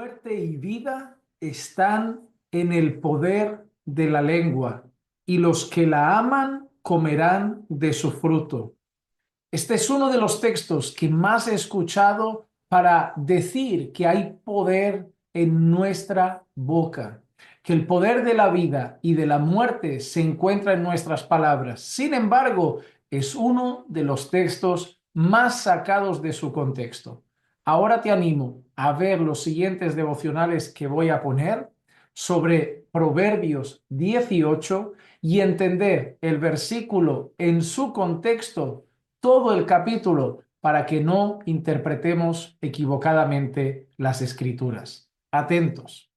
Muerte y vida están en el poder de la lengua, y los que la aman comerán de su fruto. Este es uno de los textos que más he escuchado para decir que hay poder en nuestra boca, que el poder de la vida y de la muerte se encuentra en nuestras palabras. Sin embargo, es uno de los textos más sacados de su contexto. Ahora te animo a ver los siguientes devocionales que voy a poner sobre Proverbios 18 y entender el versículo en su contexto, todo el capítulo, para que no interpretemos equivocadamente las escrituras. Atentos.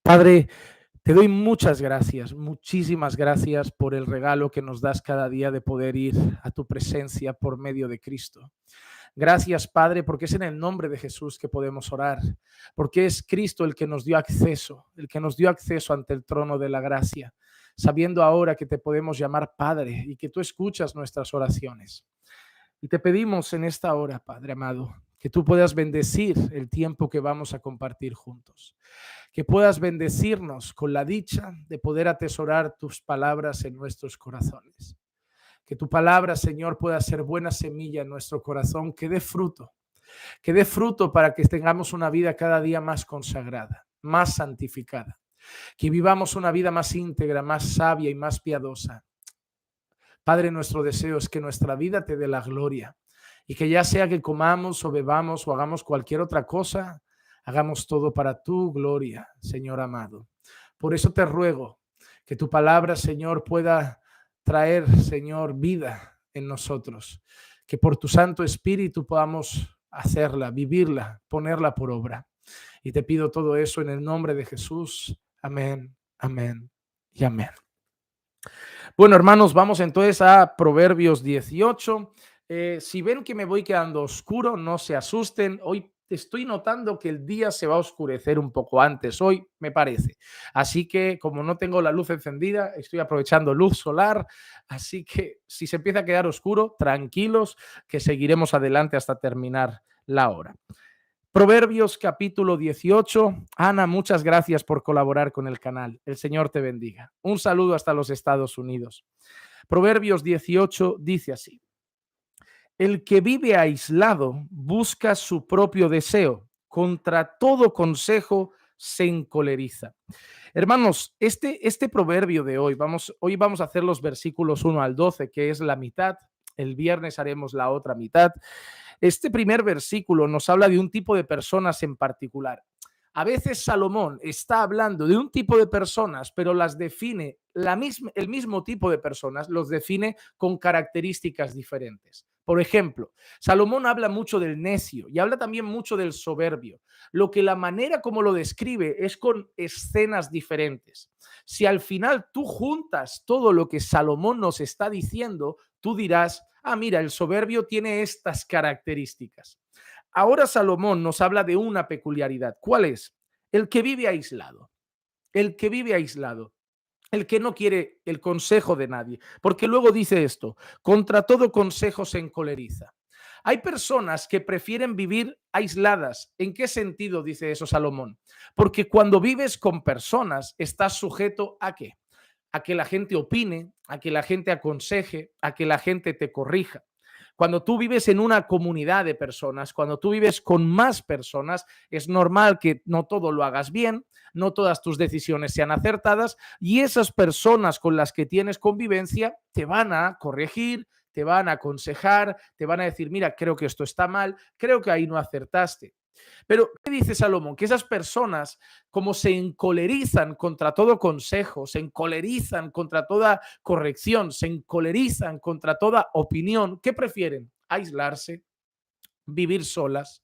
Padre, te doy muchas gracias, muchísimas gracias por el regalo que nos das cada día de poder ir a tu presencia por medio de Cristo. Gracias, Padre, porque es en el nombre de Jesús que podemos orar, porque es Cristo el que nos dio acceso ante el trono de la gracia, sabiendo ahora que te podemos llamar Padre y que tú escuchas nuestras oraciones. Y te pedimos en esta hora, Padre amado, que tú puedas bendecir el tiempo que vamos a compartir juntos, que puedas bendecirnos con la dicha de poder atesorar tus palabras en nuestros corazones. Que tu palabra, Señor, pueda ser buena semilla en nuestro corazón, que dé fruto para que tengamos una vida cada día más consagrada, más santificada, que vivamos una vida más íntegra, más sabia y más piadosa. Padre, nuestro deseo es que nuestra vida te dé la gloria y que ya sea que comamos o bebamos o hagamos cualquier otra cosa, hagamos todo para tu gloria, Señor amado. Por eso te ruego que tu palabra, Señor, pueda traer, Señor, vida en nosotros, que por tu Santo Espíritu podamos hacerla, vivirla, ponerla por obra. Y te pido todo eso en el nombre de Jesús. Amén, amén y amén. Bueno, hermanos, vamos entonces a Proverbios 18. Si ven que me voy quedando oscuro, no se asusten. Hoy estoy notando que el día se va a oscurecer un poco antes, hoy me parece. Así que como no tengo la luz encendida, estoy aprovechando luz solar. Así que si se empieza a quedar oscuro, tranquilos, que seguiremos adelante hasta terminar la hora. Proverbios capítulo 18. Ana, muchas gracias por colaborar con el canal. El Señor te bendiga. Un saludo hasta los Estados Unidos. Proverbios 18 dice así: el que vive aislado busca su propio deseo, contra todo consejo se encoleriza. Hermanos, este proverbio de hoy vamos a hacer los versículos 1 al 12, que es la mitad. El viernes haremos la otra mitad. Este primer versículo nos habla de un tipo de personas en particular. A veces Salomón está hablando de un tipo de personas, pero las define, el mismo tipo de personas los define con características diferentes. Por ejemplo, Salomón habla mucho del necio y habla también mucho del soberbio, lo que la manera como lo describe es con escenas diferentes. Si al final tú juntas todo lo que Salomón nos está diciendo, tú dirás: ah, mira, el soberbio tiene estas características. Ahora Salomón nos habla de una peculiaridad. ¿Cuál es? El que vive aislado. El que vive aislado. El que no quiere el consejo de nadie. Porque luego dice esto: contra todo consejo se encoleriza. Hay personas que prefieren vivir aisladas. ¿En qué sentido dice eso Salomón? Porque cuando vives con personas, estás sujeto ¿a qué? A que la gente opine, a que la gente aconseje, a que la gente te corrija. Cuando tú vives en una comunidad de personas, cuando tú vives con más personas, es normal que no todo lo hagas bien, no todas tus decisiones sean acertadas, y esas personas con las que tienes convivencia te van a corregir, te van a aconsejar, te van a decir: mira, creo que esto está mal, creo que ahí no acertaste. Pero, ¿qué dice Salomón? Que esas personas, como se encolerizan contra todo consejo, se encolerizan contra toda corrección, se encolerizan contra toda opinión, ¿qué prefieren? Aislarse, vivir solas.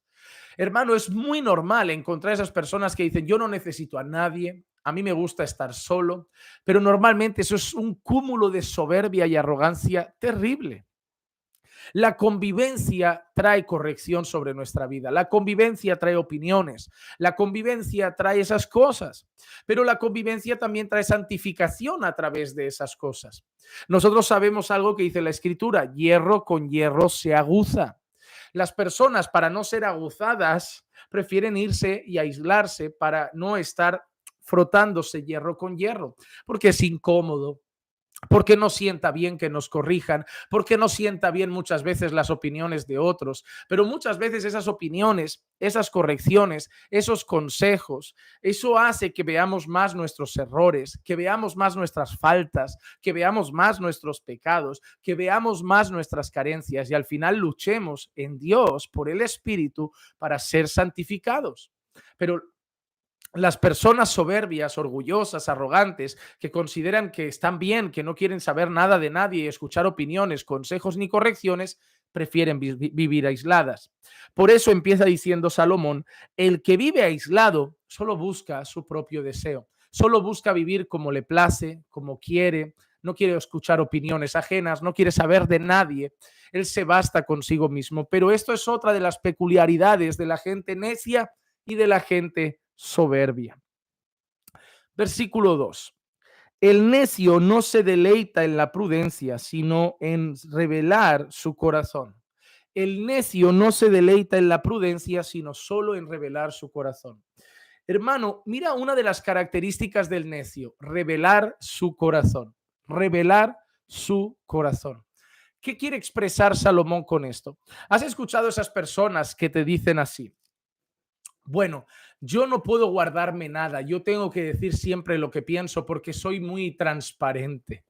Hermano, es muy normal encontrar esas personas que dicen: yo no necesito a nadie, a mí me gusta estar solo, pero normalmente eso es un cúmulo de soberbia y arrogancia terrible. La convivencia trae corrección sobre nuestra vida. La convivencia trae opiniones. La convivencia trae esas cosas. Pero la convivencia también trae santificación a través de esas cosas. Nosotros sabemos algo que dice la Escritura: hierro con hierro se aguza. Las personas, para no ser aguzadas, prefieren irse y aislarse para no estar frotándose hierro con hierro, porque es incómodo, porque no sienta bien que nos corrijan, porque no sienta bien muchas veces las opiniones de otros, pero muchas veces esas opiniones, esas correcciones, esos consejos, eso hace que veamos más nuestros errores, que veamos más nuestras faltas, que veamos más nuestros pecados, que veamos más nuestras carencias y al final luchemos en Dios por el Espíritu para ser santificados. Pero las personas soberbias, orgullosas, arrogantes, que consideran que están bien, que no quieren saber nada de nadie, escuchar opiniones, consejos ni correcciones, prefieren vivir aisladas. Por eso empieza diciendo Salomón: el que vive aislado solo busca su propio deseo, solo busca vivir como le place, como quiere, no quiere escuchar opiniones ajenas, no quiere saber de nadie, él se basta consigo mismo. Pero esto es otra de las peculiaridades de la gente necia y de la gente soberbia. Versículo 2. El necio no se deleita en la prudencia, sino en revelar su corazón. El necio no se deleita en la prudencia, sino solo en revelar su corazón. Hermano, mira una de las características del necio: revelar su corazón. Revelar su corazón. ¿Qué quiere expresar Salomón con esto? ¿Has escuchado esas personas que te dicen así: bueno, yo no puedo guardarme nada, yo tengo que decir siempre lo que pienso porque soy muy transparente?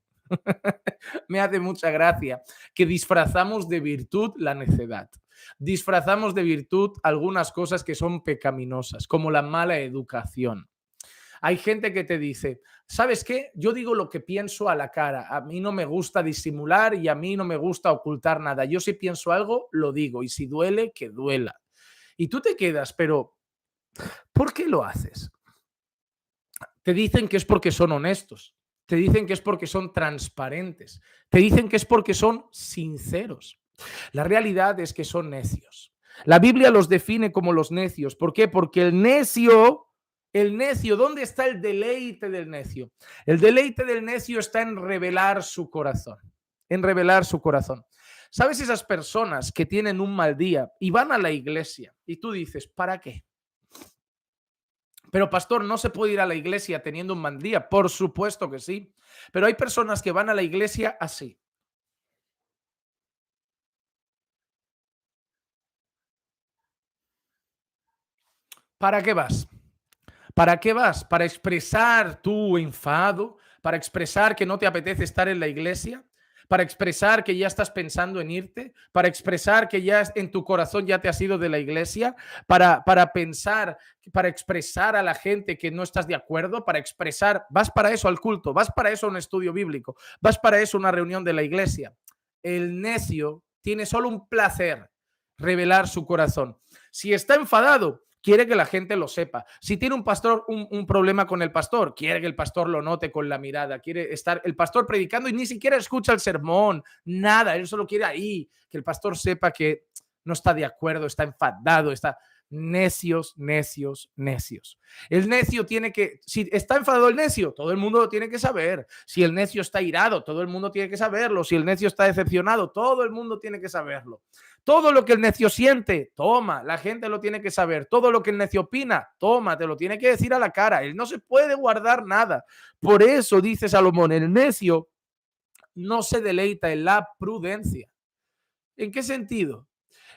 Me hace mucha gracia que disfrazamos de virtud la necedad. Disfrazamos de virtud algunas cosas que son pecaminosas, como la mala educación. Hay gente que te dice: ¿sabes qué? Yo digo lo que pienso a la cara. A mí no me gusta disimular y a mí no me gusta ocultar nada. Yo si pienso algo, lo digo, y si duele, que duela. Y tú te quedas, pero ¿por qué lo haces? Te dicen que es porque son honestos, te dicen que es porque son transparentes, te dicen que es porque son sinceros. La realidad es que son necios. La Biblia los define como los necios. ¿Por qué? Porque el necio, ¿dónde está el deleite del necio? El deleite del necio está en revelar su corazón, en revelar su corazón. ¿Sabes esas personas que tienen un mal día y van a la iglesia y tú dices: ¿para qué? Pero pastor, ¿no se puede ir a la iglesia teniendo un mal día? Por supuesto que sí. Pero hay personas que van a la iglesia así. ¿Para qué vas? ¿Para qué vas? ¿Para expresar tu enfado? ¿Para expresar que no te apetece estar en la iglesia? ¿Para expresar que ya estás pensando en irte? ¿Para expresar que ya en tu corazón ya te has ido de la iglesia? ¿Para pensar, para expresar a la gente que no estás de acuerdo? ¿Para expresar? ¿Vas para eso al culto? ¿Vas para eso a un estudio bíblico? ¿Vas para eso a una reunión de la iglesia? El necio tiene solo un placer: revelar su corazón. Si está enfadado, quiere que la gente lo sepa. Si tiene un pastor un problema con el pastor, quiere que el pastor lo note con la mirada. Quiere estar el pastor predicando y ni siquiera escucha el sermón, nada. Él solo quiere ahí que el pastor sepa que no está de acuerdo, está enfadado, está... Necios, necios, necios. El necio tiene que, si está enfadado el necio, todo el mundo lo tiene que saber. Si el necio está irado, todo el mundo tiene que saberlo. Si el necio está decepcionado, todo el mundo tiene que saberlo. Todo lo que el necio siente, toma, la gente lo tiene que saber. Todo lo que el necio opina, toma, te lo tiene que decir a la cara. Él no se puede guardar nada. Por eso dice Salomón: el necio no se deleita en la prudencia. ¿En qué sentido?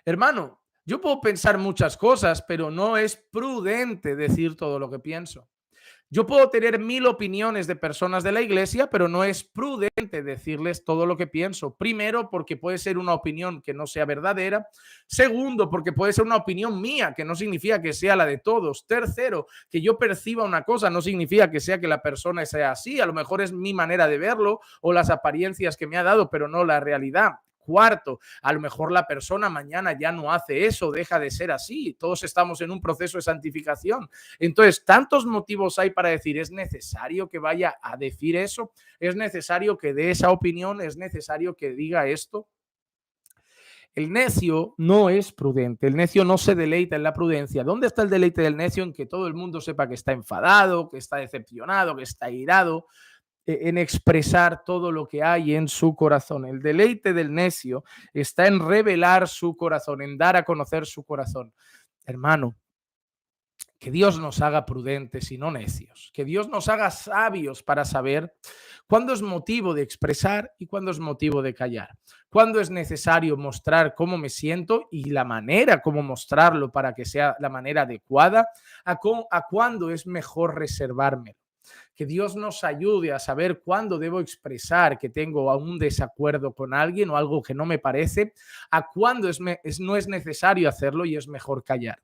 Hermano, yo puedo pensar muchas cosas, pero no es prudente decir todo lo que pienso. Yo puedo tener 1000 opiniones de personas de la iglesia, pero no es prudente decirles todo lo que pienso. Primero, porque puede ser una opinión que no sea verdadera. Segundo, porque puede ser una opinión mía, que no significa que sea la de todos. Tercero, que yo perciba una cosa no significa que sea que la persona sea así. A lo mejor es mi manera de verlo o las apariencias que me ha dado, pero no la realidad. Cuarto, a lo mejor la persona mañana ya no hace eso, deja de ser así. Todos estamos en un proceso de santificación. Entonces, tantos motivos hay para decir: ¿es necesario que vaya a decir eso? ¿Es necesario que dé esa opinión? ¿Es necesario que diga esto? El necio no es prudente, el necio no se deleita en la prudencia. ¿Dónde está el deleite del necio? En que todo el mundo sepa que está enfadado, que está decepcionado, que está irado, en expresar todo lo que hay en su corazón. El deleite del necio está en revelar su corazón, en dar a conocer su corazón. Hermano, que Dios nos haga prudentes y no necios, que Dios nos haga sabios para saber cuándo es motivo de expresar y cuándo es motivo de callar, cuándo es necesario mostrar cómo me siento y la manera como mostrarlo para que sea la manera adecuada, a cuándo es mejor reservarme. Que Dios nos ayude a saber cuándo debo expresar que tengo un desacuerdo con alguien o algo que no me parece, a cuándo no es necesario hacerlo y es mejor callar.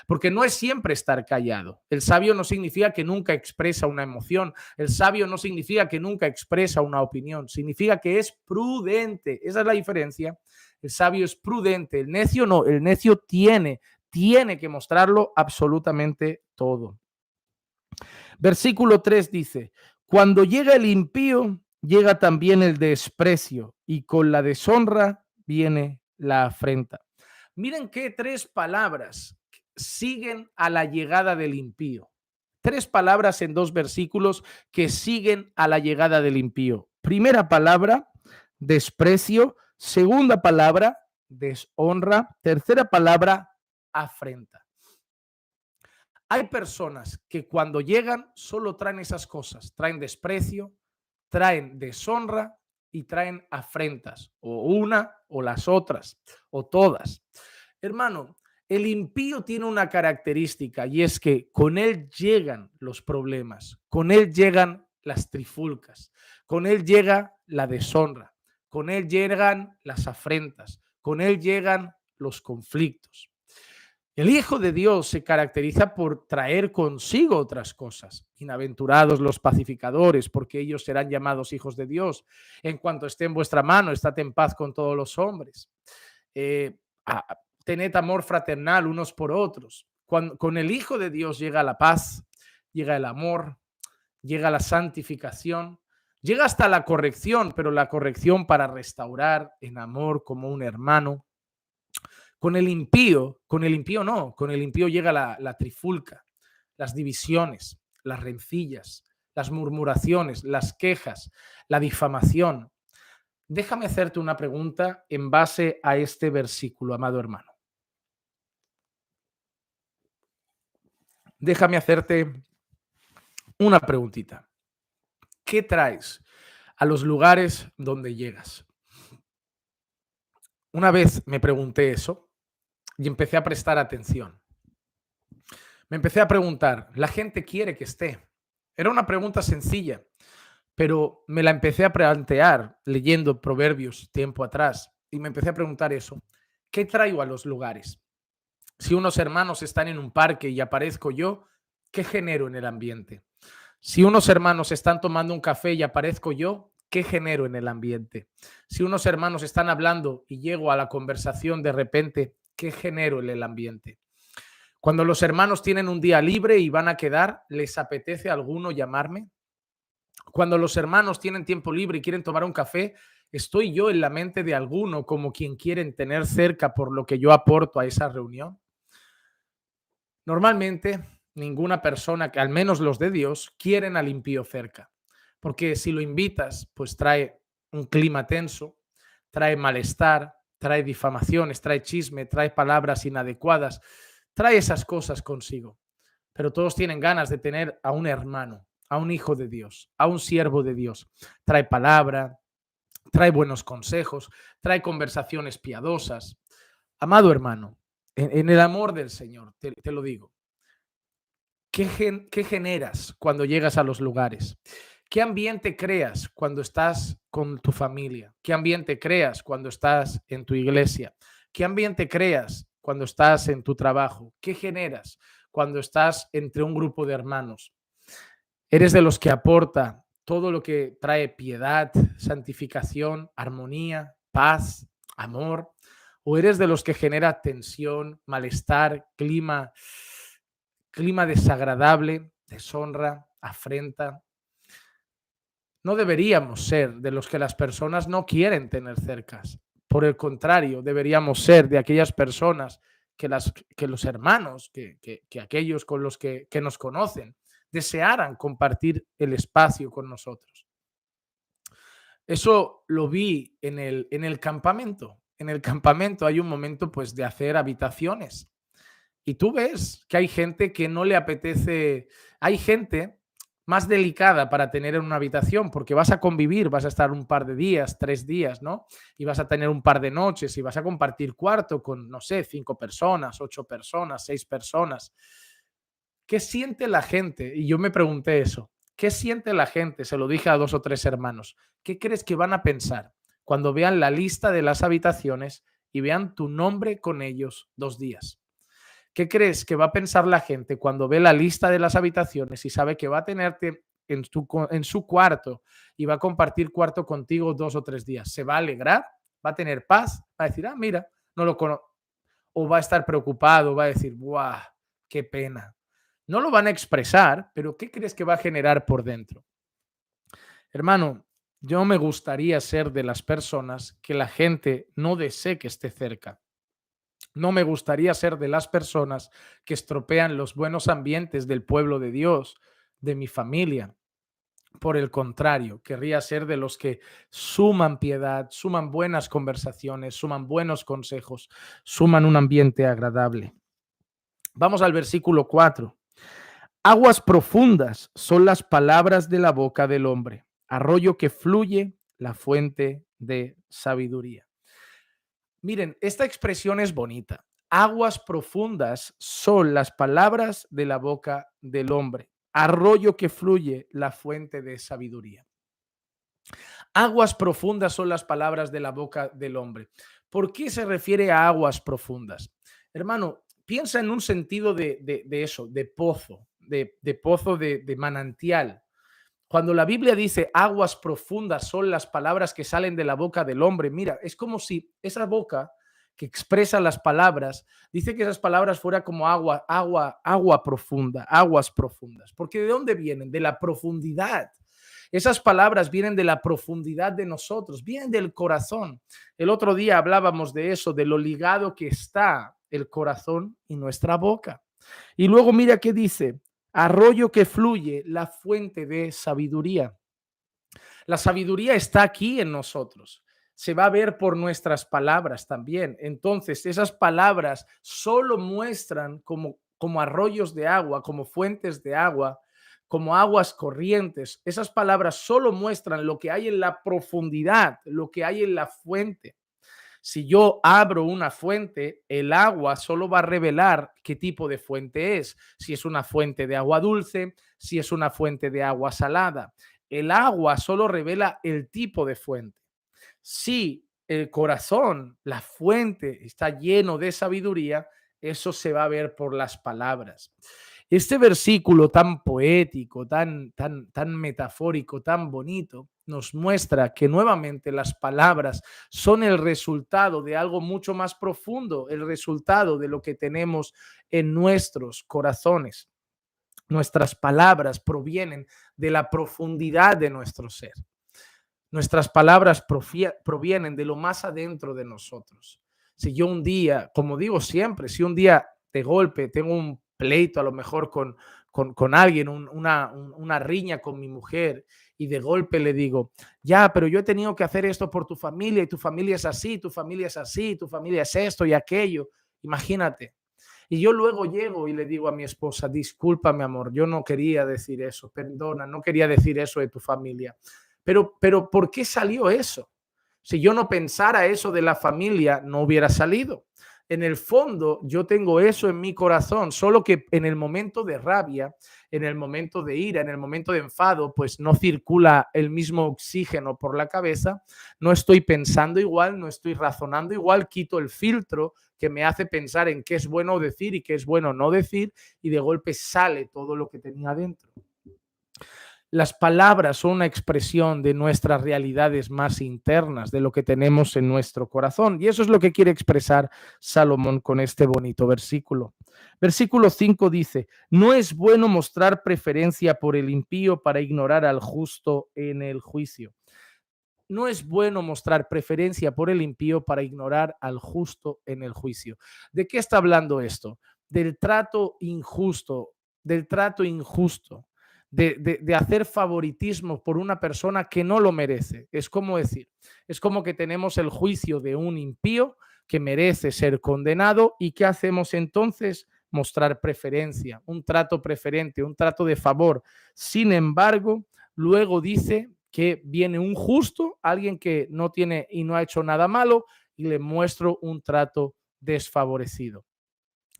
Porque no es siempre estar callado. El sabio no significa que nunca expresa una emoción. El sabio no significa que nunca expresa una opinión. Significa que es prudente. Esa es la diferencia. El sabio es prudente. El necio no. El necio tiene que mostrarlo absolutamente todo. Versículo 3 dice, cuando llega el impío, llega también el desprecio y con la deshonra viene la afrenta. Miren qué 3 palabras siguen a la llegada del impío. 3 palabras en 2 versículos que siguen a la llegada del impío. Primera palabra, desprecio. Segunda palabra, deshonra. Tercera palabra, afrenta. Hay personas que cuando llegan solo traen esas cosas, traen desprecio, traen deshonra y traen afrentas, o una o las otras, o todas. Hermano, el impío tiene una característica y es que con él llegan los problemas, con él llegan las trifulcas, con él llega la deshonra, con él llegan las afrentas, con él llegan los conflictos. El Hijo de Dios se caracteriza por traer consigo otras cosas. Bienaventurados los pacificadores, porque ellos serán llamados hijos de Dios. En cuanto esté en vuestra mano, estad en paz con todos los hombres. Tened amor fraternal unos por otros. Con el Hijo de Dios llega la paz, llega el amor, llega la santificación, llega hasta la corrección, pero la corrección para restaurar en amor como un hermano. Con el impío no, con el impío llega la trifulca, las divisiones, las rencillas, las murmuraciones, las quejas, la difamación. Déjame hacerte una pregunta en base a este versículo, amado hermano. Déjame hacerte una preguntita. ¿Qué traes a los lugares donde llegas? Una vez me pregunté eso y empecé a prestar atención. Me empecé a preguntar, ¿la gente quiere que esté? Era una pregunta sencilla, pero me la empecé a plantear leyendo Proverbios tiempo atrás y me empecé a preguntar eso. ¿Qué traigo a los lugares? Si unos hermanos están en un parque y aparezco yo, ¿qué genero en el ambiente? Si unos hermanos están tomando un café y aparezco yo, ¿qué genero en el ambiente? Si unos hermanos están hablando y llego a la conversación de repente, ¿qué genero en el ambiente? Cuando los hermanos tienen un día libre y van a quedar, ¿les apetece a alguno llamarme? Cuando los hermanos tienen tiempo libre y quieren tomar un café, ¿estoy yo en la mente de alguno como quien quieren tener cerca por lo que yo aporto a esa reunión? Normalmente, ninguna persona, que al menos los de Dios, quieren al impío cerca. Porque si lo invitas, pues trae un clima tenso, trae malestar, trae difamaciones, trae chisme, trae palabras inadecuadas, trae esas cosas consigo. Pero todos tienen ganas de tener a un hermano, a un hijo de Dios, a un siervo de Dios. Trae palabra, trae buenos consejos, trae conversaciones piadosas. Amado hermano, en el amor del Señor, te lo digo, ¿qué generas cuando llegas a los lugares? ¿Qué ambiente creas cuando estás con tu familia? ¿Qué ambiente creas cuando estás en tu iglesia? ¿Qué ambiente creas cuando estás en tu trabajo? ¿Qué generas cuando estás entre un grupo de hermanos? ¿Eres de los que aporta todo lo que trae piedad, santificación, armonía, paz, amor? ¿O eres de los que genera tensión, malestar, clima desagradable, deshonra, afrenta? No deberíamos ser de los que las personas no quieren tener cercas. Por el contrario, deberíamos ser de aquellas personas que los hermanos, que aquellos con los que nos conocen, desearan compartir el espacio con nosotros. Eso lo vi en el campamento. En el campamento hay un momento pues de hacer habitaciones. Y tú ves que hay gente que no le apetece, hay gente más delicada para tener en una habitación, porque vas a convivir, vas a estar un par de días, 3 días, ¿no? Y vas a tener un par de noches y vas a compartir cuarto con, no sé, 5 personas, 8 personas, 6 personas. ¿Qué siente la gente? Y yo me pregunté eso. ¿Qué siente la gente? Se lo dije a 2 o 3 hermanos. ¿Qué crees que van a pensar cuando vean la lista de las habitaciones y vean tu nombre con ellos 2 días? ¿Qué crees que va a pensar la gente cuando ve la lista de las habitaciones y sabe que va a tenerte en su cuarto y va a compartir cuarto contigo 2 o 3 días? ¿Se va a alegrar? ¿Va a tener paz? ¿Va a decir, ah, mira, no lo conozco? ¿O va a estar preocupado? ¿Va a decir, ¡buah, qué pena! No lo van a expresar, pero ¿qué crees que va a generar por dentro? Hermano, yo me gustaría ser de las personas que la gente no desee que esté cerca. No me gustaría ser de las personas que estropean los buenos ambientes del pueblo de Dios, de mi familia. Por el contrario, querría ser de los que suman piedad, suman buenas conversaciones, suman buenos consejos, suman un ambiente agradable. Vamos al versículo 4. Aguas profundas son las palabras de la boca del hombre, arroyo que fluye, la fuente de sabiduría. Miren, esta expresión es bonita. Aguas profundas son las palabras de la boca del hombre, arroyo que fluye, la fuente de sabiduría. Aguas profundas son las palabras de la boca del hombre. ¿Por qué se refiere a aguas profundas? Hermano, piensa en un sentido de eso, de pozo, de manantial. Cuando la Biblia dice aguas profundas son las palabras que salen de la boca del hombre, mira, es como si esa boca que expresa las palabras, dice que esas palabras fuera como agua profunda, aguas profundas. Porque ¿de dónde vienen? De la profundidad. Esas palabras vienen de la profundidad de nosotros, vienen del corazón. El otro día hablábamos de eso, de lo ligado que está el corazón y nuestra boca. Y luego mira qué dice, arroyo que fluye, la fuente de sabiduría. La sabiduría está aquí en nosotros. Se va a ver por nuestras palabras también. Entonces, esas palabras solo muestran como arroyos de agua, como fuentes de agua, como aguas corrientes. Esas palabras solo muestran lo que hay en la profundidad, lo que hay en la fuente. Si yo abro una fuente, el agua solo va a revelar qué tipo de fuente es. Si es una fuente de agua dulce, si es una fuente de agua salada. El agua solo revela el tipo de fuente. Si el corazón, la fuente, está lleno de sabiduría, eso se va a ver por las palabras. Este versículo tan poético, tan metafórico, tan bonito, nos muestra que nuevamente las palabras son el resultado de algo mucho más profundo, el resultado de lo que tenemos en nuestros corazones. Nuestras palabras provienen de la profundidad de nuestro ser. Nuestras palabras provienen de lo más adentro de nosotros. Si yo un día, como digo siempre, si un día de golpe tengo un pleito a lo mejor con alguien, una riña con mi mujer y de golpe le digo, ya, pero yo he tenido que hacer esto por tu familia y tu familia es así, tu familia es así, tu familia es esto y aquello. Imagínate. Y yo luego llego y le digo a mi esposa, disculpa, mi amor, yo no quería decir eso, perdona, no quería decir eso de tu familia. Pero ¿por qué salió eso? Si yo no pensara eso de la familia, no hubiera salido. En el fondo, yo tengo eso en mi corazón, solo que en el momento de rabia, en el momento de ira, en el momento de enfado, pues no circula el mismo oxígeno por la cabeza, no estoy pensando igual, no estoy razonando igual, quito el filtro que me hace pensar en qué es bueno decir y qué es bueno no decir, y de golpe sale todo lo que tenía dentro. Las palabras son una expresión de nuestras realidades más internas, de lo que tenemos en nuestro corazón. Y eso es lo que quiere expresar Salomón con este bonito versículo. Versículo 5 dice, no es bueno mostrar preferencia por el impío para ignorar al justo en el juicio. no es bueno mostrar preferencia por el impío para ignorar al justo en el juicio. ¿De qué está hablando esto? Del trato injusto, del trato injusto, de hacer favoritismo por una persona que no lo merece. Es como decir, es como que tenemos el juicio de un impío que merece ser condenado y ¿qué hacemos entonces? Mostrar preferencia, un trato preferente, un trato de favor. Sin embargo, luego dice que viene un justo, alguien que no tiene y no ha hecho nada malo, y le muestro un trato desfavorecido.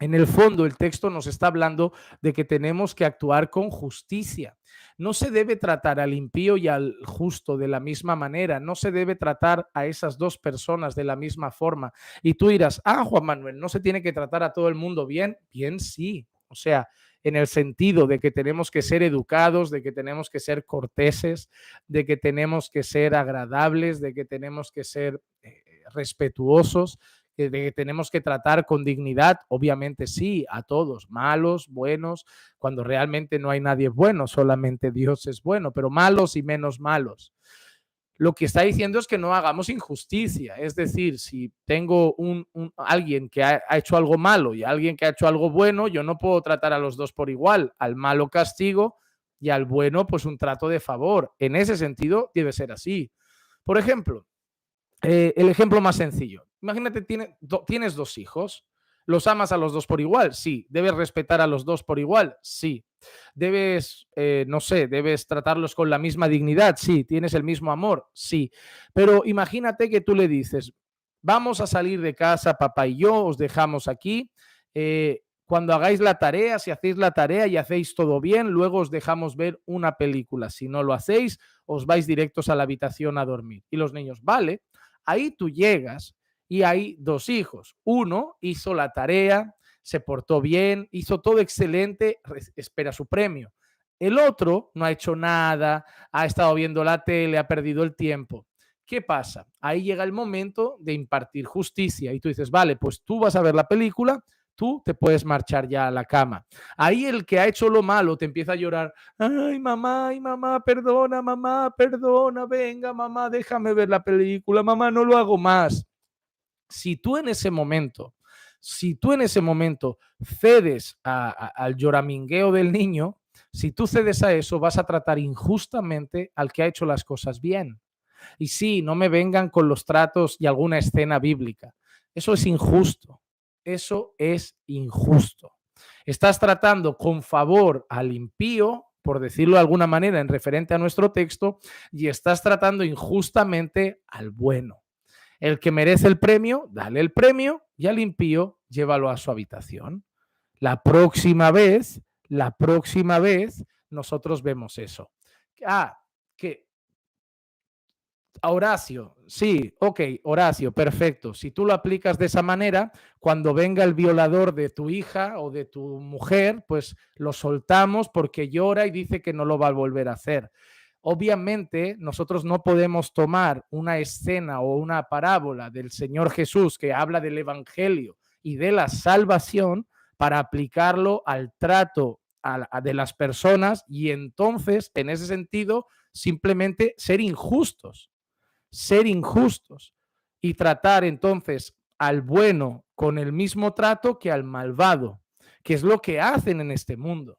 En el fondo, el texto nos está hablando de que tenemos que actuar con justicia. No se debe tratar al impío y al justo de la misma manera. No se debe tratar a esas dos personas de la misma forma. Y tú dirás, Juan Manuel, ¿no se tiene que tratar a todo el mundo bien? Bien, sí. O sea, en el sentido de que tenemos que ser educados, de que tenemos que ser corteses, de que tenemos que ser agradables, de que tenemos que ser respetuosos, de que tenemos que tratar con dignidad, obviamente sí, a todos, malos, buenos, cuando realmente no hay nadie bueno, solamente Dios es bueno, pero malos y menos malos. Lo que está diciendo es que no hagamos injusticia, es decir, si tengo alguien que ha hecho algo malo y alguien que ha hecho algo bueno, yo no puedo tratar a los dos por igual, al malo castigo y al bueno pues un trato de favor. En ese sentido debe ser así. Por ejemplo, el ejemplo más sencillo. Imagínate, tienes dos hijos. ¿Los amas a los dos por igual? Sí. ¿Debes respetar a los dos por igual? Sí. ¿Debes, no sé, debes tratarlos con la misma dignidad? Sí. ¿Tienes el mismo amor? Sí. Pero imagínate que tú le dices, vamos a salir de casa, papá y yo, os dejamos aquí. Cuando hagáis la tarea, si hacéis la tarea y hacéis todo bien, luego os dejamos ver una película. Si no lo hacéis, os vais directos a la habitación a dormir. Y los niños, vale. Ahí tú llegas y hay dos hijos. Uno hizo la tarea, se portó bien, hizo todo excelente, espera su premio. El otro no ha hecho nada, ha estado viendo la tele, ha perdido el tiempo. ¿Qué pasa? Ahí llega el momento de impartir justicia y tú dices, vale, pues tú vas a ver la película, tú te puedes marchar ya a la cama. Ahí el que ha hecho lo malo te empieza a llorar, ay, mamá, perdona, venga, mamá, déjame ver la película, mamá, no lo hago más. Si tú en ese momento, cedes al lloramingueo del niño, si tú cedes a eso, vas a tratar injustamente al que ha hecho las cosas bien. Y sí, no me vengan con los tratos y alguna escena bíblica. Eso es injusto. Eso es injusto. Estás tratando con favor al impío, por decirlo de alguna manera, en referente a nuestro texto, y estás tratando injustamente al bueno. El que merece el premio, dale el premio, y al impío, llévalo a su habitación. La próxima vez, nosotros vemos eso. Que a Horacio, sí, ok, Horacio, perfecto. Si tú lo aplicas de esa manera, cuando venga el violador de tu hija o de tu mujer, pues lo soltamos porque llora y dice que no lo va a volver a hacer. Obviamente, nosotros no podemos tomar una escena o una parábola del Señor Jesús que habla del Evangelio y de la salvación para aplicarlo al trato de las personas y entonces, en ese sentido, simplemente ser injustos y tratar entonces al bueno con el mismo trato que al malvado, que es lo que hacen en este mundo.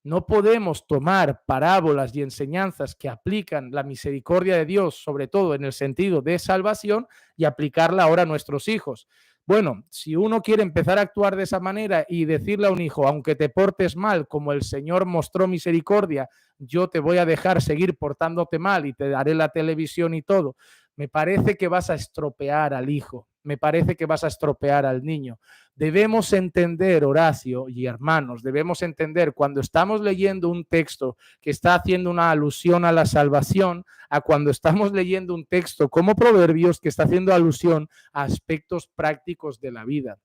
No podemos tomar parábolas y enseñanzas que aplican la misericordia de Dios, sobre todo en el sentido de salvación, y aplicarla ahora a nuestros hijos. Bueno, si uno quiere empezar a actuar de esa manera y decirle a un hijo, aunque te portes mal, como el Señor mostró misericordia, yo te voy a dejar seguir portándote mal y te daré la televisión y todo, me parece que vas a estropear al hijo, me parece que vas a estropear al niño. Debemos entender, Horacio y hermanos, debemos entender cuando estamos leyendo un texto que está haciendo una alusión a la salvación, a cuando estamos leyendo un texto como Proverbios que está haciendo alusión a aspectos prácticos de la vida.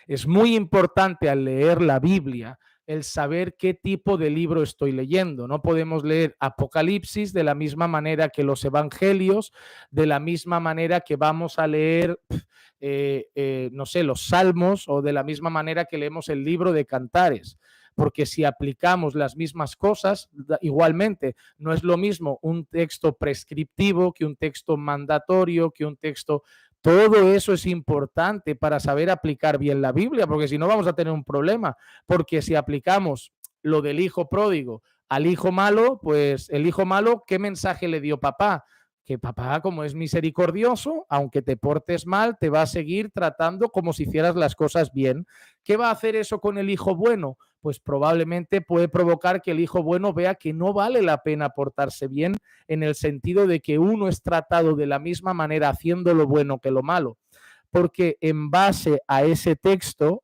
Es muy importante al leer la Biblia el saber qué tipo de libro estoy leyendo. No podemos leer Apocalipsis de la misma manera que los Evangelios, de la misma manera que vamos a leer, no sé, los Salmos o de la misma manera que leemos el libro de Cantares. porque si aplicamos las mismas cosas, igualmente, no es lo mismo un texto prescriptivo que un texto mandatorio, que un texto... Todo eso es importante para saber aplicar bien la Biblia, porque si no vamos a tener un problema, porque si aplicamos lo del hijo pródigo al hijo malo, pues el hijo malo, ¿qué mensaje le dio papá? Que papá, como es misericordioso, aunque te portes mal, te va a seguir tratando como si hicieras las cosas bien. ¿Qué va a hacer eso con el hijo bueno? Pues probablemente puede provocar que el hijo bueno vea que no vale la pena portarse bien, en el sentido de que uno es tratado de la misma manera haciendo lo bueno que lo malo. Porque en base a ese texto,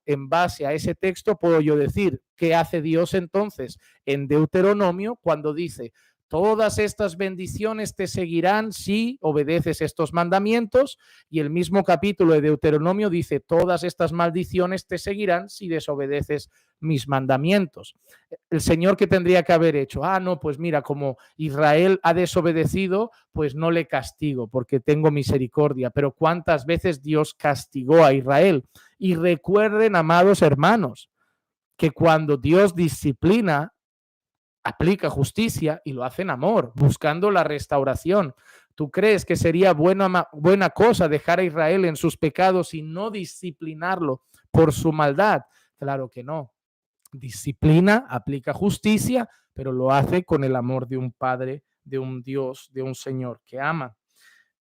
puedo yo decir, ¿qué hace Dios entonces en Deuteronomio cuando dice: todas estas bendiciones te seguirán si obedeces estos mandamientos? Y el mismo capítulo de Deuteronomio dice: todas estas maldiciones te seguirán si desobedeces mis mandamientos. El Señor, ¿qué tendría que haber hecho? No, pues mira, como Israel ha desobedecido, pues no le castigo porque tengo misericordia. Pero ¿cuántas veces Dios castigó a Israel? Y recuerden, amados hermanos, que cuando Dios disciplina, aplica justicia y lo hace en amor, buscando la restauración. ¿Tú crees que sería buena cosa dejar a Israel en sus pecados y no disciplinarlo por su maldad? Claro que no. Disciplina, aplica justicia, pero lo hace con el amor de un Padre, de un Dios, de un Señor que ama.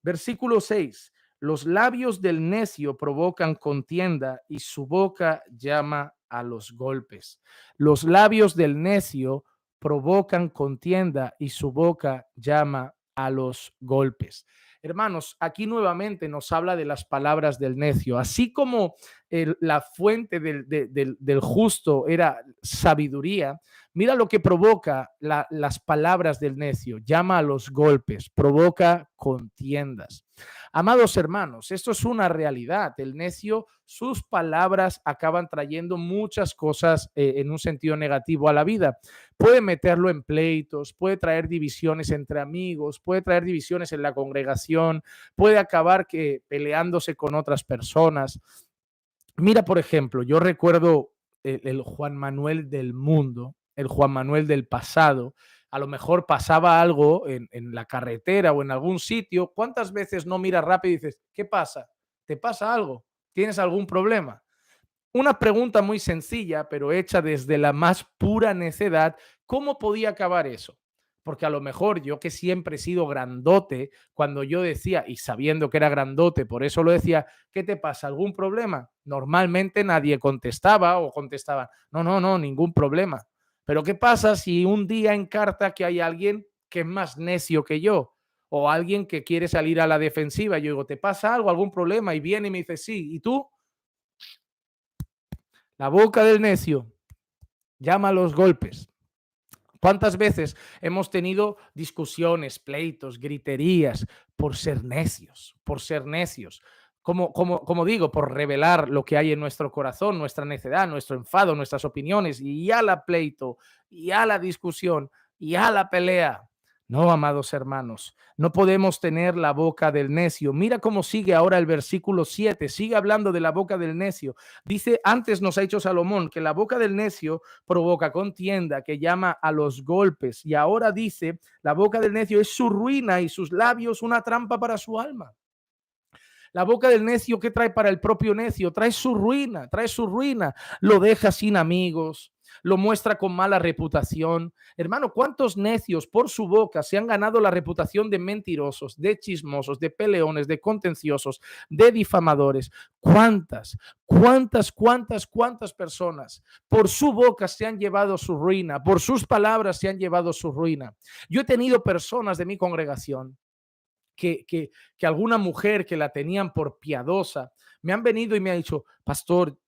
Versículo 6. Los labios del necio provocan contienda y su boca llama a los golpes. Los labios del necio provocan contienda y su boca llama a los golpes. Hermanos, aquí nuevamente nos habla de las palabras del necio. Así como la fuente del justo era sabiduría, mira lo que provoca las palabras del necio. Llama a los golpes, provoca contiendas. Amados hermanos, esto es una realidad. El necio, sus palabras acaban trayendo muchas cosas en un sentido negativo a la vida. Puede meterlo en pleitos, puede traer divisiones entre amigos, puede traer divisiones en la congregación, puede acabar peleándose con otras personas. Mira, por ejemplo, yo recuerdo el Juan Manuel del mundo, el Juan Manuel del pasado. A lo mejor pasaba algo en la carretera o en algún sitio. ¿Cuántas veces no miras rápido y dices: ¿qué pasa? ¿Te pasa algo? ¿Tienes algún problema? Una pregunta muy sencilla, pero hecha desde la más pura necedad. ¿Cómo podía acabar eso? Porque a lo mejor yo, que siempre he sido grandote, cuando yo decía, y sabiendo que era grandote, por eso lo decía: ¿qué te pasa? ¿Algún problema? Normalmente nadie contestaba o contestaba: no, no, no, ningún problema. Pero ¿qué pasa si un día encarta que hay alguien que es más necio que yo? O alguien que quiere salir a la defensiva. Yo digo: ¿te pasa algo? ¿Algún problema? Y viene y me dice: sí. ¿Y tú? La boca del necio llama a los golpes. ¿Cuántas veces hemos tenido discusiones, pleitos, griterías por ser necios, por ser necios? Como digo, por revelar lo que hay en nuestro corazón, nuestra necedad, nuestro enfado, nuestras opiniones, y a la pleito, y a la discusión, y a la pelea. No, amados hermanos, no podemos tener la boca del necio. Mira cómo sigue ahora el versículo 7, sigue hablando de la boca del necio. Dice: antes nos ha dicho Salomón que la boca del necio provoca contienda, que llama a los golpes. Y ahora dice: la boca del necio es su ruina y sus labios una trampa para su alma. La boca del necio, ¿qué trae para el propio necio? Trae su ruina, trae su ruina. Lo deja sin amigos, lo muestra con mala reputación. Hermano, ¿cuántos necios por su boca se han ganado la reputación de mentirosos, de chismosos, de peleones, de contenciosos, de difamadores? ¿Cuántas personas por su boca se han llevado su ruina? Por sus palabras se han llevado su ruina. Yo he tenido personas de mi congregación que alguna mujer que la tenían por piadosa, me han venido y me ha dicho: pastor,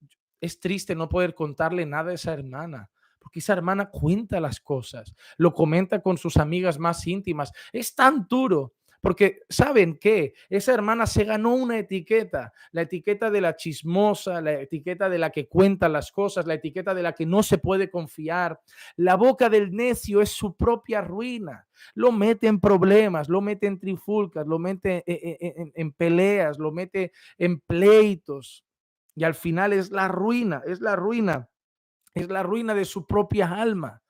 es triste no poder contarle nada a esa hermana, porque esa hermana cuenta las cosas, lo comenta con sus amigas más íntimas. Es tan duro, porque ¿saben qué? Esa hermana se ganó una etiqueta, la etiqueta de la chismosa, la etiqueta de la que cuenta las cosas, la etiqueta de la que no se puede confiar. La boca del necio es su propia ruina. Lo mete en problemas, lo mete en trifulcas, lo mete en peleas, lo mete en pleitos. Y al final es la ruina, es la ruina. es la ruina de su propia alma,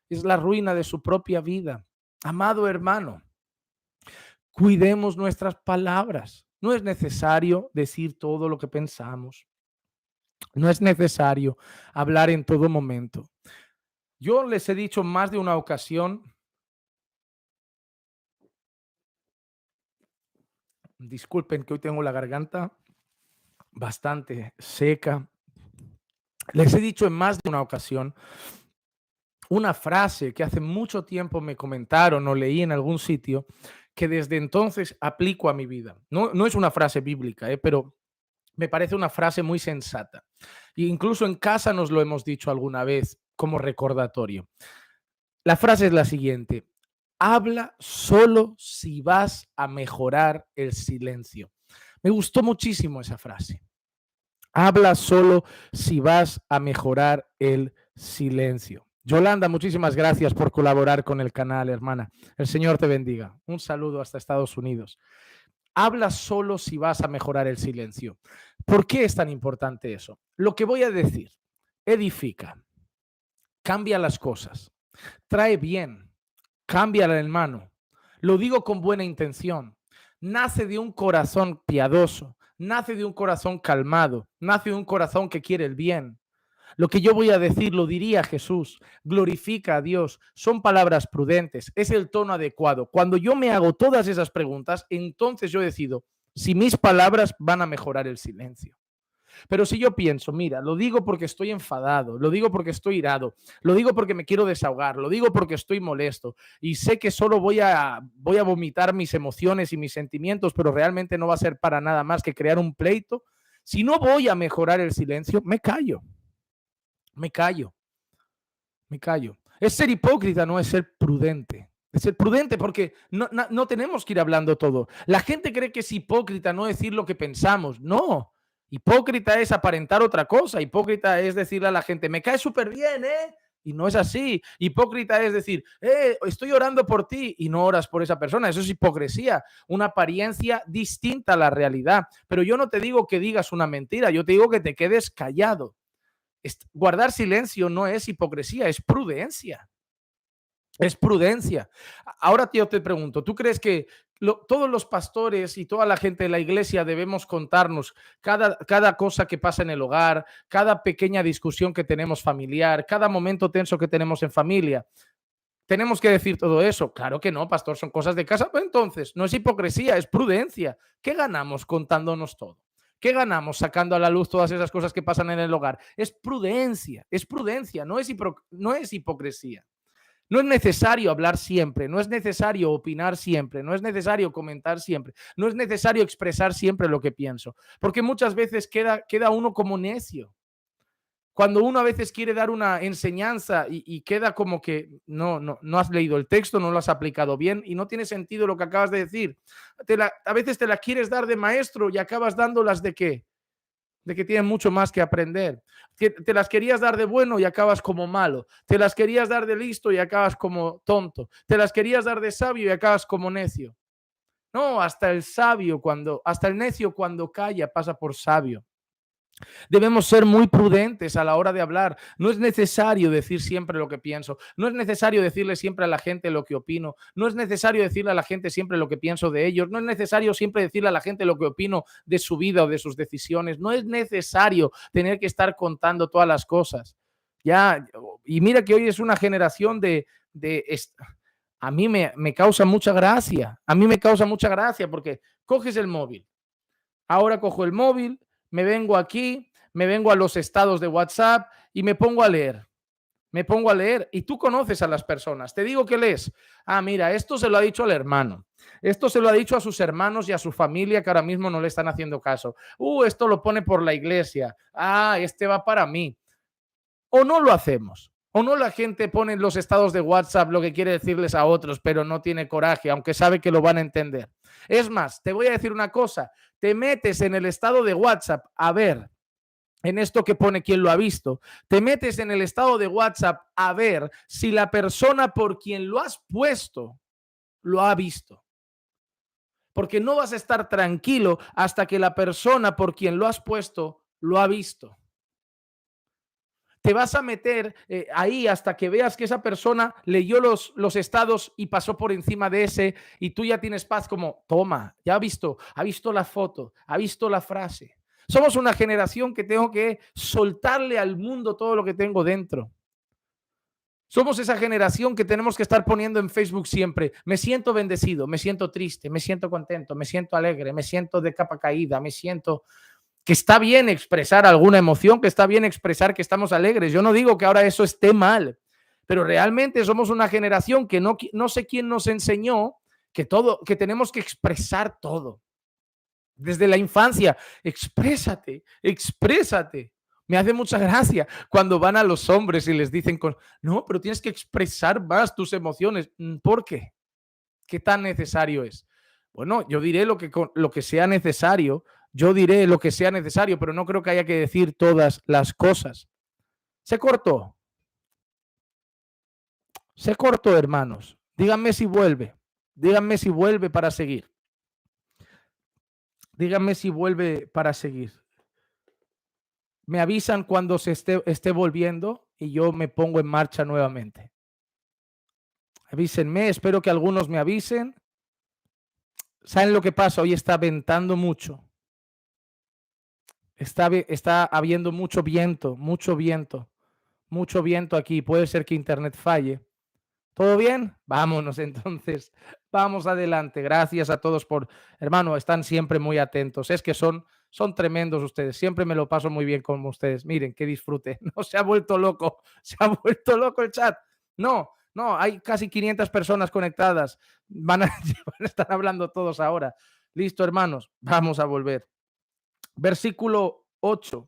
es la ruina de su propia vida. Amado hermano, cuidemos nuestras palabras. No es necesario decir todo lo que pensamos. No es necesario hablar en todo momento. Yo les he dicho más de una ocasión, disculpen que hoy tengo la garganta bastante seca. Les he dicho en más de una ocasión una frase que hace mucho tiempo me comentaron o leí en algún sitio que desde entonces aplico a mi vida. No es una frase bíblica, pero me parece una frase muy sensata. E incluso en casa nos lo hemos dicho alguna vez como recordatorio. La frase es la siguiente: habla solo si vas a mejorar el silencio. Me gustó muchísimo esa frase. Habla solo si vas a mejorar el silencio. Yolanda, muchísimas gracias por colaborar con el canal, hermana. El Señor te bendiga. Un saludo hasta Estados Unidos. Habla solo si vas a mejorar el silencio. ¿Por qué es tan importante eso? Lo que voy a decir edifica, cambia las cosas, trae bien, cambia el hermano. Lo digo con buena intención. Nace de un corazón piadoso, nace de un corazón calmado, nace de un corazón que quiere el bien. Lo que yo voy a decir lo diría Jesús, glorifica a Dios, son palabras prudentes, es el tono adecuado. Cuando yo me hago todas esas preguntas, entonces yo decido si mis palabras van a mejorar el silencio. Pero si yo pienso, mira, lo digo porque estoy enfadado, lo digo porque estoy irado, lo digo porque me quiero desahogar, lo digo porque estoy molesto y sé que solo voy a vomitar mis emociones y mis sentimientos, pero realmente no va a ser para nada más que crear un pleito. Si no voy a mejorar el silencio, me callo, me callo, me callo. Es ser hipócrita, no es ser prudente. Es ser prudente porque no tenemos que ir hablando todo. La gente cree que es hipócrita no decir lo que pensamos. No. Hipócrita es aparentar otra cosa. Hipócrita es decirle a la gente, me cae súper bien, ¿eh? Y no es así. Hipócrita es decir, estoy orando por ti y no oras por esa persona. Eso es hipocresía, una apariencia distinta a la realidad. Pero yo no te digo que digas una mentira, yo te digo que te quedes callado. Guardar silencio no es hipocresía, es prudencia. Es prudencia. Ahora yo te pregunto, ¿tú crees que todos los pastores y toda la gente de la iglesia debemos contarnos cada cosa que pasa en el hogar, cada pequeña discusión que tenemos familiar, cada momento tenso que tenemos en familia? ¿Tenemos que decir todo eso? Claro que no, pastor, son cosas de casa. Pues entonces, no es hipocresía, es prudencia. ¿Qué ganamos contándonos todo? ¿Qué ganamos sacando a la luz todas esas cosas que pasan en el hogar? Es prudencia, no es hipocresía. No es necesario hablar siempre, no es necesario opinar siempre, no es necesario comentar siempre, no es necesario expresar siempre lo que pienso, porque muchas veces queda uno como necio. Cuando uno a veces quiere dar una enseñanza y queda como que no has leído el texto, no lo has aplicado bien y no tiene sentido lo que acabas de decir. A veces te la quieres dar de maestro y acabas dándolas de ¿qué? De que tienes mucho más que aprender. Te las querías dar de bueno y acabas como malo. Te las querías dar de listo y acabas como tonto. Te las querías dar de sabio y acabas como necio. No, hasta el necio cuando calla pasa por sabio. Debemos ser muy prudentes a la hora de hablar. No es necesario decir siempre lo que pienso. No es necesario decirle siempre a la gente lo que opino. No es necesario decirle a la gente siempre lo que pienso de ellos. No es necesario siempre decirle a la gente lo que opino de su vida o de sus decisiones. No es necesario tener que estar contando todas las cosas. Ya, y mira que hoy es una generación a mí me causa mucha gracia. A mí me causa mucha gracia porque coges el móvil. Ahora cojo el móvil, me vengo aquí, me vengo a los estados de WhatsApp y me pongo a leer. Me pongo a leer y tú conoces a las personas. Te digo que lees. Ah, mira, esto se lo ha dicho al hermano. Esto se lo ha dicho a sus hermanos y a su familia que ahora mismo no le están haciendo caso. Esto lo pone por la iglesia. Ah, este va para mí. O no lo hacemos. O no la gente pone en los estados de WhatsApp lo que quiere decirles a otros, pero no tiene coraje, aunque sabe que lo van a entender. Es más, te voy a decir una cosa. Te metes en el estado de WhatsApp a ver en esto que pone quién lo ha visto, te metes en el estado de WhatsApp a ver si la persona por quien lo has puesto lo ha visto. Porque no vas a estar tranquilo hasta que la persona por quien lo has puesto lo ha visto. te vas a meter ahí hasta que veas que esa persona leyó los estados y pasó por encima de ese y tú ya tienes paz como, toma, ya ha visto la foto, ha visto la frase. Somos una generación que tengo que soltarle al mundo todo lo que tengo dentro. Somos esa generación que tenemos que estar poniendo en Facebook siempre, me siento bendecido, me siento triste, me siento contento, me siento alegre, me siento de capa caída, me siento que está bien expresar alguna emoción, que está bien expresar que estamos alegres. Yo no digo que ahora eso esté mal, pero realmente somos una generación que no sé quién nos enseñó que tenemos que expresar todo. Desde la infancia, exprésate, exprésate. Me hace mucha gracia cuando van a los hombres y les dicen, no, pero tienes que expresar más tus emociones. ¿Por qué? ¿Qué tan necesario es? Bueno, yo diré lo que sea necesario, yo diré lo que sea necesario, pero no creo que haya que decir todas las cosas. Se cortó, hermanos. Díganme si vuelve para seguir. Díganme si vuelve para seguir. Me avisan cuando se esté volviendo y yo me pongo en marcha nuevamente. Avísenme, espero que algunos me avisen. ¿Saben lo que pasa? Hoy está ventando mucho. Está habiendo mucho viento aquí. Puede ser que internet falle. ¿Todo bien? Vámonos entonces. Vamos adelante. Gracias a todos hermano, están siempre muy atentos. Es que son tremendos ustedes. Siempre me lo paso muy bien con ustedes. Miren, que disfrute. No se ha vuelto loco. Se ha vuelto loco el chat. No, hay casi 500 personas conectadas. Van a estar hablando todos ahora. Listo, hermanos. Vamos a volver. Versículo 8.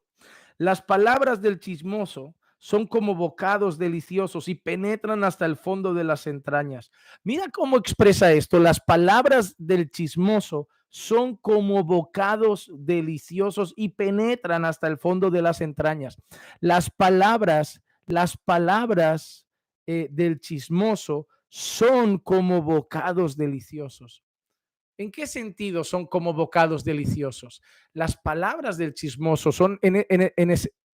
Las palabras del chismoso son como bocados deliciosos y penetran hasta el fondo de las entrañas. Mira cómo expresa esto. Las palabras del chismoso son como bocados deliciosos y penetran hasta el fondo de las entrañas. Las palabras del chismoso son como bocados deliciosos. ¿En qué sentido son como bocados deliciosos? Las palabras del chismoso son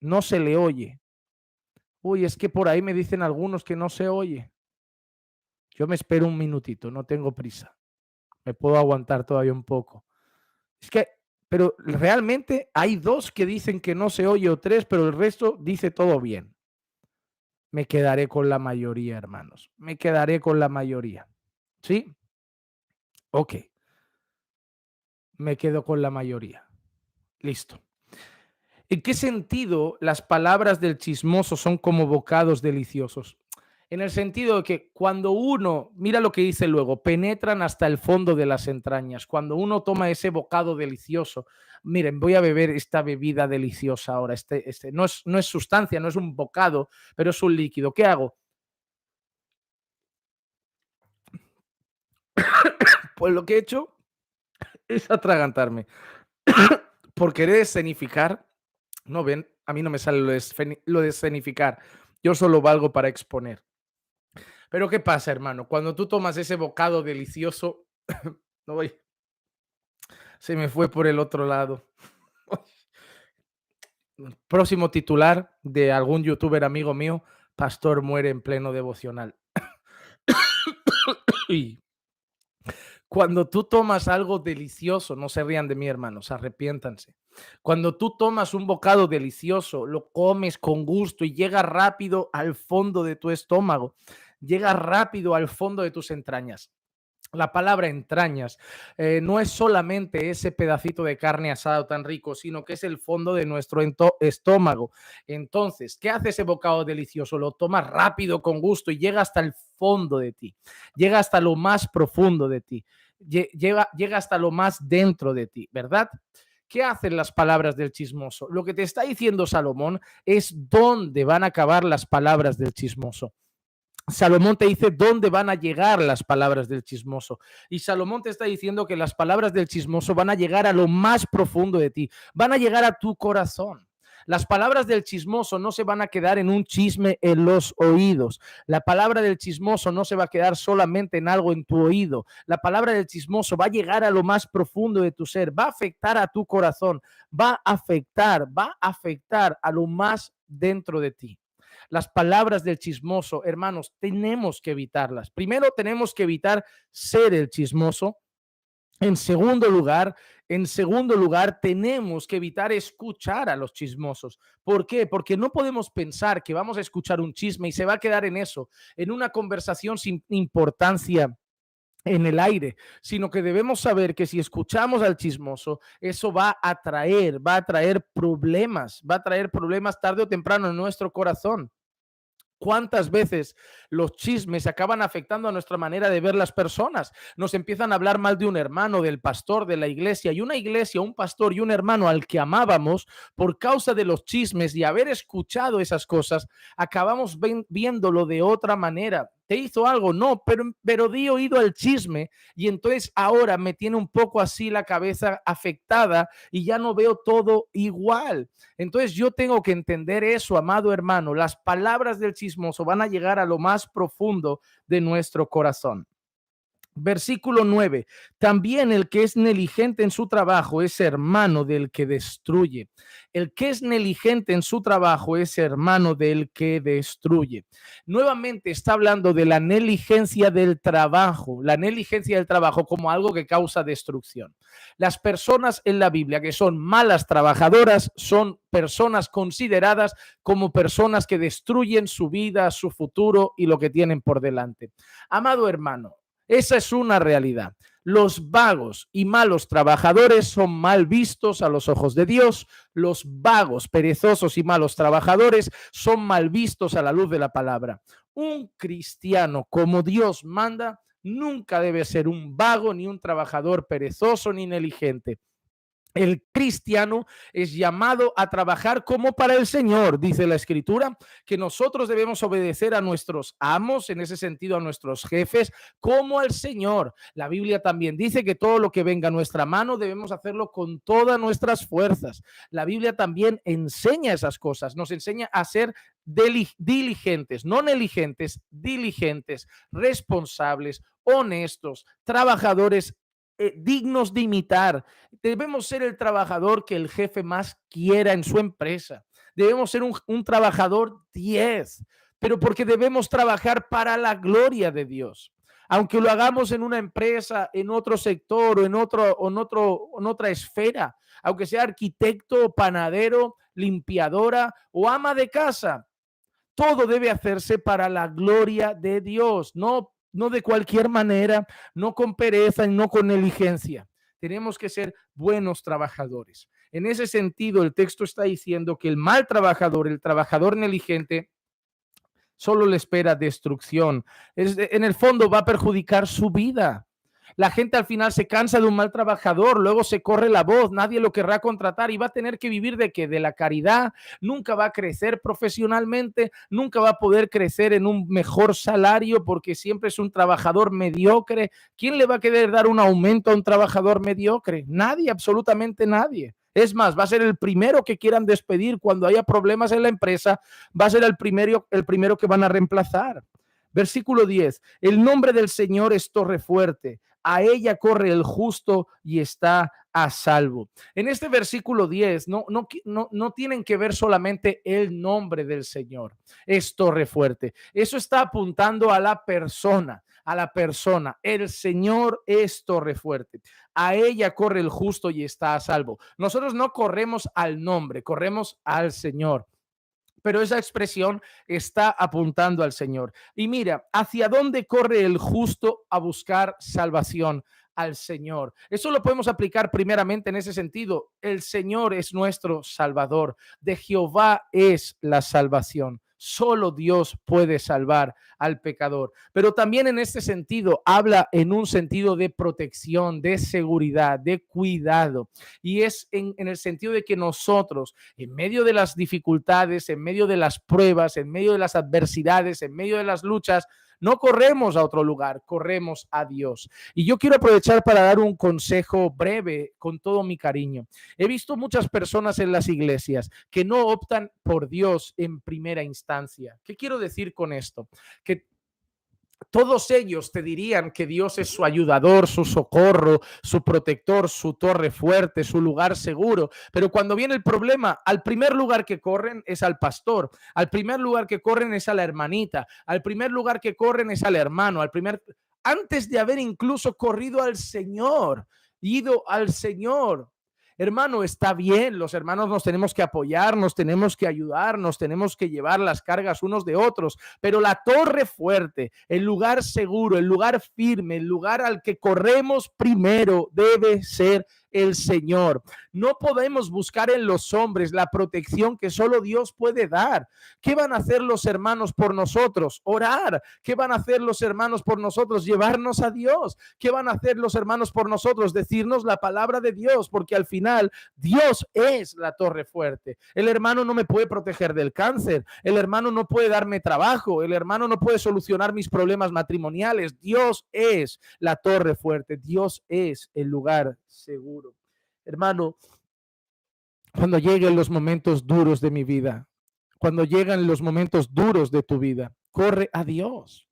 no se le oye. Uy, es que por ahí me dicen algunos que no se oye. Yo me espero un minutito, no tengo prisa. Me puedo aguantar todavía un poco. Pero realmente hay 2 que dicen que no se oye o 3, pero el resto dice todo bien. Me quedaré con la mayoría, hermanos. Me quedaré con la mayoría. ¿Sí? Ok. Me quedo con la mayoría. Listo. ¿En qué sentido las palabras del chismoso son como bocados deliciosos? En el sentido de que cuando uno, mira lo que dice luego, penetran hasta el fondo de las entrañas. Cuando uno toma ese bocado delicioso, miren, voy a beber esta bebida deliciosa ahora. No es sustancia, no es un bocado, pero es un líquido. ¿Qué hago? Pues lo que he hecho es atragantarme. Por querer escenificar. No ven, a mí no me sale lo de escenificar. Yo solo valgo para exponer. Pero ¿qué pasa, hermano? Cuando tú tomas ese bocado delicioso, no voy. Se me fue por el otro lado. Próximo titular de algún youtuber amigo mío: pastor muere en pleno devocional. Y cuando tú tomas algo delicioso, no se rían de mí, hermanos, arrepiéntanse. Cuando tú tomas un bocado delicioso, lo comes con gusto y llega rápido al fondo de tu estómago, llega rápido al fondo de tus entrañas. La palabra entrañas no es solamente ese pedacito de carne asado tan rico, sino que es el fondo de nuestro estómago. Entonces, ¿qué hace ese bocado delicioso? Lo tomas rápido, con gusto y llega hasta el fondo de ti, llega hasta lo más profundo de ti, llega hasta lo más dentro de ti, ¿verdad? ¿Qué hacen las palabras del chismoso? Lo que te está diciendo Salomón es dónde van a acabar las palabras del chismoso. Salomón te dice dónde van a llegar las palabras del chismoso. Y Salomón te está diciendo que las palabras del chismoso van a llegar a lo más profundo de ti, van a llegar a tu corazón. Las palabras del chismoso no se van a quedar en un chisme en los oídos. La palabra del chismoso no se va a quedar solamente en algo en tu oído. La palabra del chismoso va a llegar a lo más profundo de tu ser, va a afectar a tu corazón, va a afectar a lo más dentro de ti. las palabras del chismoso, hermanos, tenemos que evitarlas. Primero tenemos que evitar ser el chismoso. En segundo lugar, tenemos que evitar escuchar a los chismosos. ¿Por qué? Porque no podemos pensar que vamos a escuchar un chisme y se va a quedar en eso, en una conversación sin importancia en el aire, sino que debemos saber que si escuchamos al chismoso, eso va a traer problemas, va a traer problemas tarde o temprano en nuestro corazón. ¿Cuántas veces los chismes acaban afectando a nuestra manera de ver las personas? Nos empiezan a hablar mal de un hermano, del pastor, de la iglesia, y una iglesia, un pastor y un hermano al que amábamos, por causa de los chismes y haber escuchado esas cosas, acabamos viéndolo de otra manera. ¿Te hizo algo? No, pero di oído al chisme y entonces ahora me tiene un poco así la cabeza afectada y ya no veo todo igual. Entonces yo tengo que entender eso, amado hermano. Las palabras del chismoso van a llegar a lo más profundo de nuestro corazón. Versículo 9. También el que es negligente en su trabajo es hermano del que destruye. El que es negligente en su trabajo es hermano del que destruye. Nuevamente está hablando de la negligencia del trabajo como algo que causa destrucción. Las personas en la Biblia que son malas trabajadoras son personas consideradas como personas que destruyen su vida, su futuro y lo que tienen por delante. Amado hermano, esa es una realidad. Los vagos y malos trabajadores son mal vistos a los ojos de Dios. Los vagos, perezosos y malos trabajadores son mal vistos a la luz de la palabra. Un cristiano, como Dios manda, nunca debe ser un vago, ni un trabajador perezoso, ni negligente. El cristiano es llamado a trabajar como para el Señor, dice la Escritura, que nosotros debemos obedecer a nuestros amos, en ese sentido a nuestros jefes, como al Señor. La Biblia también dice que todo lo que venga a nuestra mano debemos hacerlo con todas nuestras fuerzas. La Biblia también enseña esas cosas, nos enseña a ser diligentes, no negligentes, diligentes, responsables, honestos, trabajadores, dignos de imitar. Debemos ser el trabajador que el jefe más quiera en su empresa. Debemos ser un trabajador 10, pero porque debemos trabajar para la gloria de Dios. Aunque lo hagamos en una empresa, en otro sector o en otra esfera, aunque sea arquitecto, panadero, limpiadora o ama de casa, todo debe hacerse para la gloria de Dios, no de cualquier manera, no con pereza, no con negligencia. Tenemos que ser buenos trabajadores. En ese sentido, el texto está diciendo que el mal trabajador, el trabajador negligente, solo le espera destrucción. En el fondo va a perjudicar su vida. La gente al final se cansa de un mal trabajador, luego se corre la voz, nadie lo querrá contratar y va a tener que vivir ¿de qué? De la caridad, nunca va a crecer profesionalmente, nunca va a poder crecer en un mejor salario porque siempre es un trabajador mediocre. ¿Quién le va a querer dar un aumento a un trabajador mediocre? Nadie, absolutamente nadie. Es más, va a ser el primero que quieran despedir cuando haya problemas en la empresa, va a ser el primero que van a reemplazar. Versículo 10, el nombre del Señor es torre fuerte, a ella corre el justo y está a salvo. En este versículo 10 no tienen que ver solamente el nombre del Señor, es torre fuerte. Eso está apuntando a la persona. El Señor es torre fuerte. A ella corre el justo y está a salvo. Nosotros no corremos al nombre, corremos al Señor. Pero esa expresión está apuntando al Señor. Y mira, ¿hacia dónde corre el justo a buscar salvación? Al Señor. Eso lo podemos aplicar primeramente en ese sentido. El Señor es nuestro Salvador. De Jehová es la salvación. Solo Dios puede salvar al pecador. Pero también en este sentido habla en un sentido de protección, de seguridad, de cuidado. Y es en el sentido de que nosotros, en medio de las dificultades, en medio de las pruebas, en medio de las adversidades, en medio de las luchas, no corremos a otro lugar, corremos a Dios. Y yo quiero aprovechar para dar un consejo breve con todo mi cariño. He visto muchas personas en las iglesias que no optan por Dios en primera instancia. ¿Qué quiero decir con esto? Que todos ellos te dirían que Dios es su ayudador, su socorro, su protector, su torre fuerte, su lugar seguro. Pero cuando viene el problema, al primer lugar que corren es al pastor, al primer lugar que corren es a la hermanita, al primer lugar que corren es al hermano, antes de haber incluso corrido al Señor, ido al Señor. Hermano, está bien, los hermanos nos tenemos que apoyar, nos tenemos que ayudar, nos tenemos que llevar las cargas unos de otros, pero la torre fuerte, el lugar seguro, el lugar firme, el lugar al que corremos primero debe ser el Señor. No podemos buscar en los hombres la protección que solo Dios puede dar. ¿Qué van a hacer los hermanos por nosotros? Orar. ¿Qué van a hacer los hermanos por nosotros? Llevarnos a Dios. ¿Qué van a hacer los hermanos por nosotros? Decirnos la palabra de Dios, porque al final Dios es la torre fuerte. El hermano no me puede proteger del cáncer. El hermano no puede darme trabajo. El hermano no puede solucionar mis problemas matrimoniales. Dios es la torre fuerte. Dios es el lugar seguro. Hermano, cuando lleguen los momentos duros de mi vida, cuando llegan los momentos duros de tu vida, corre a Dios.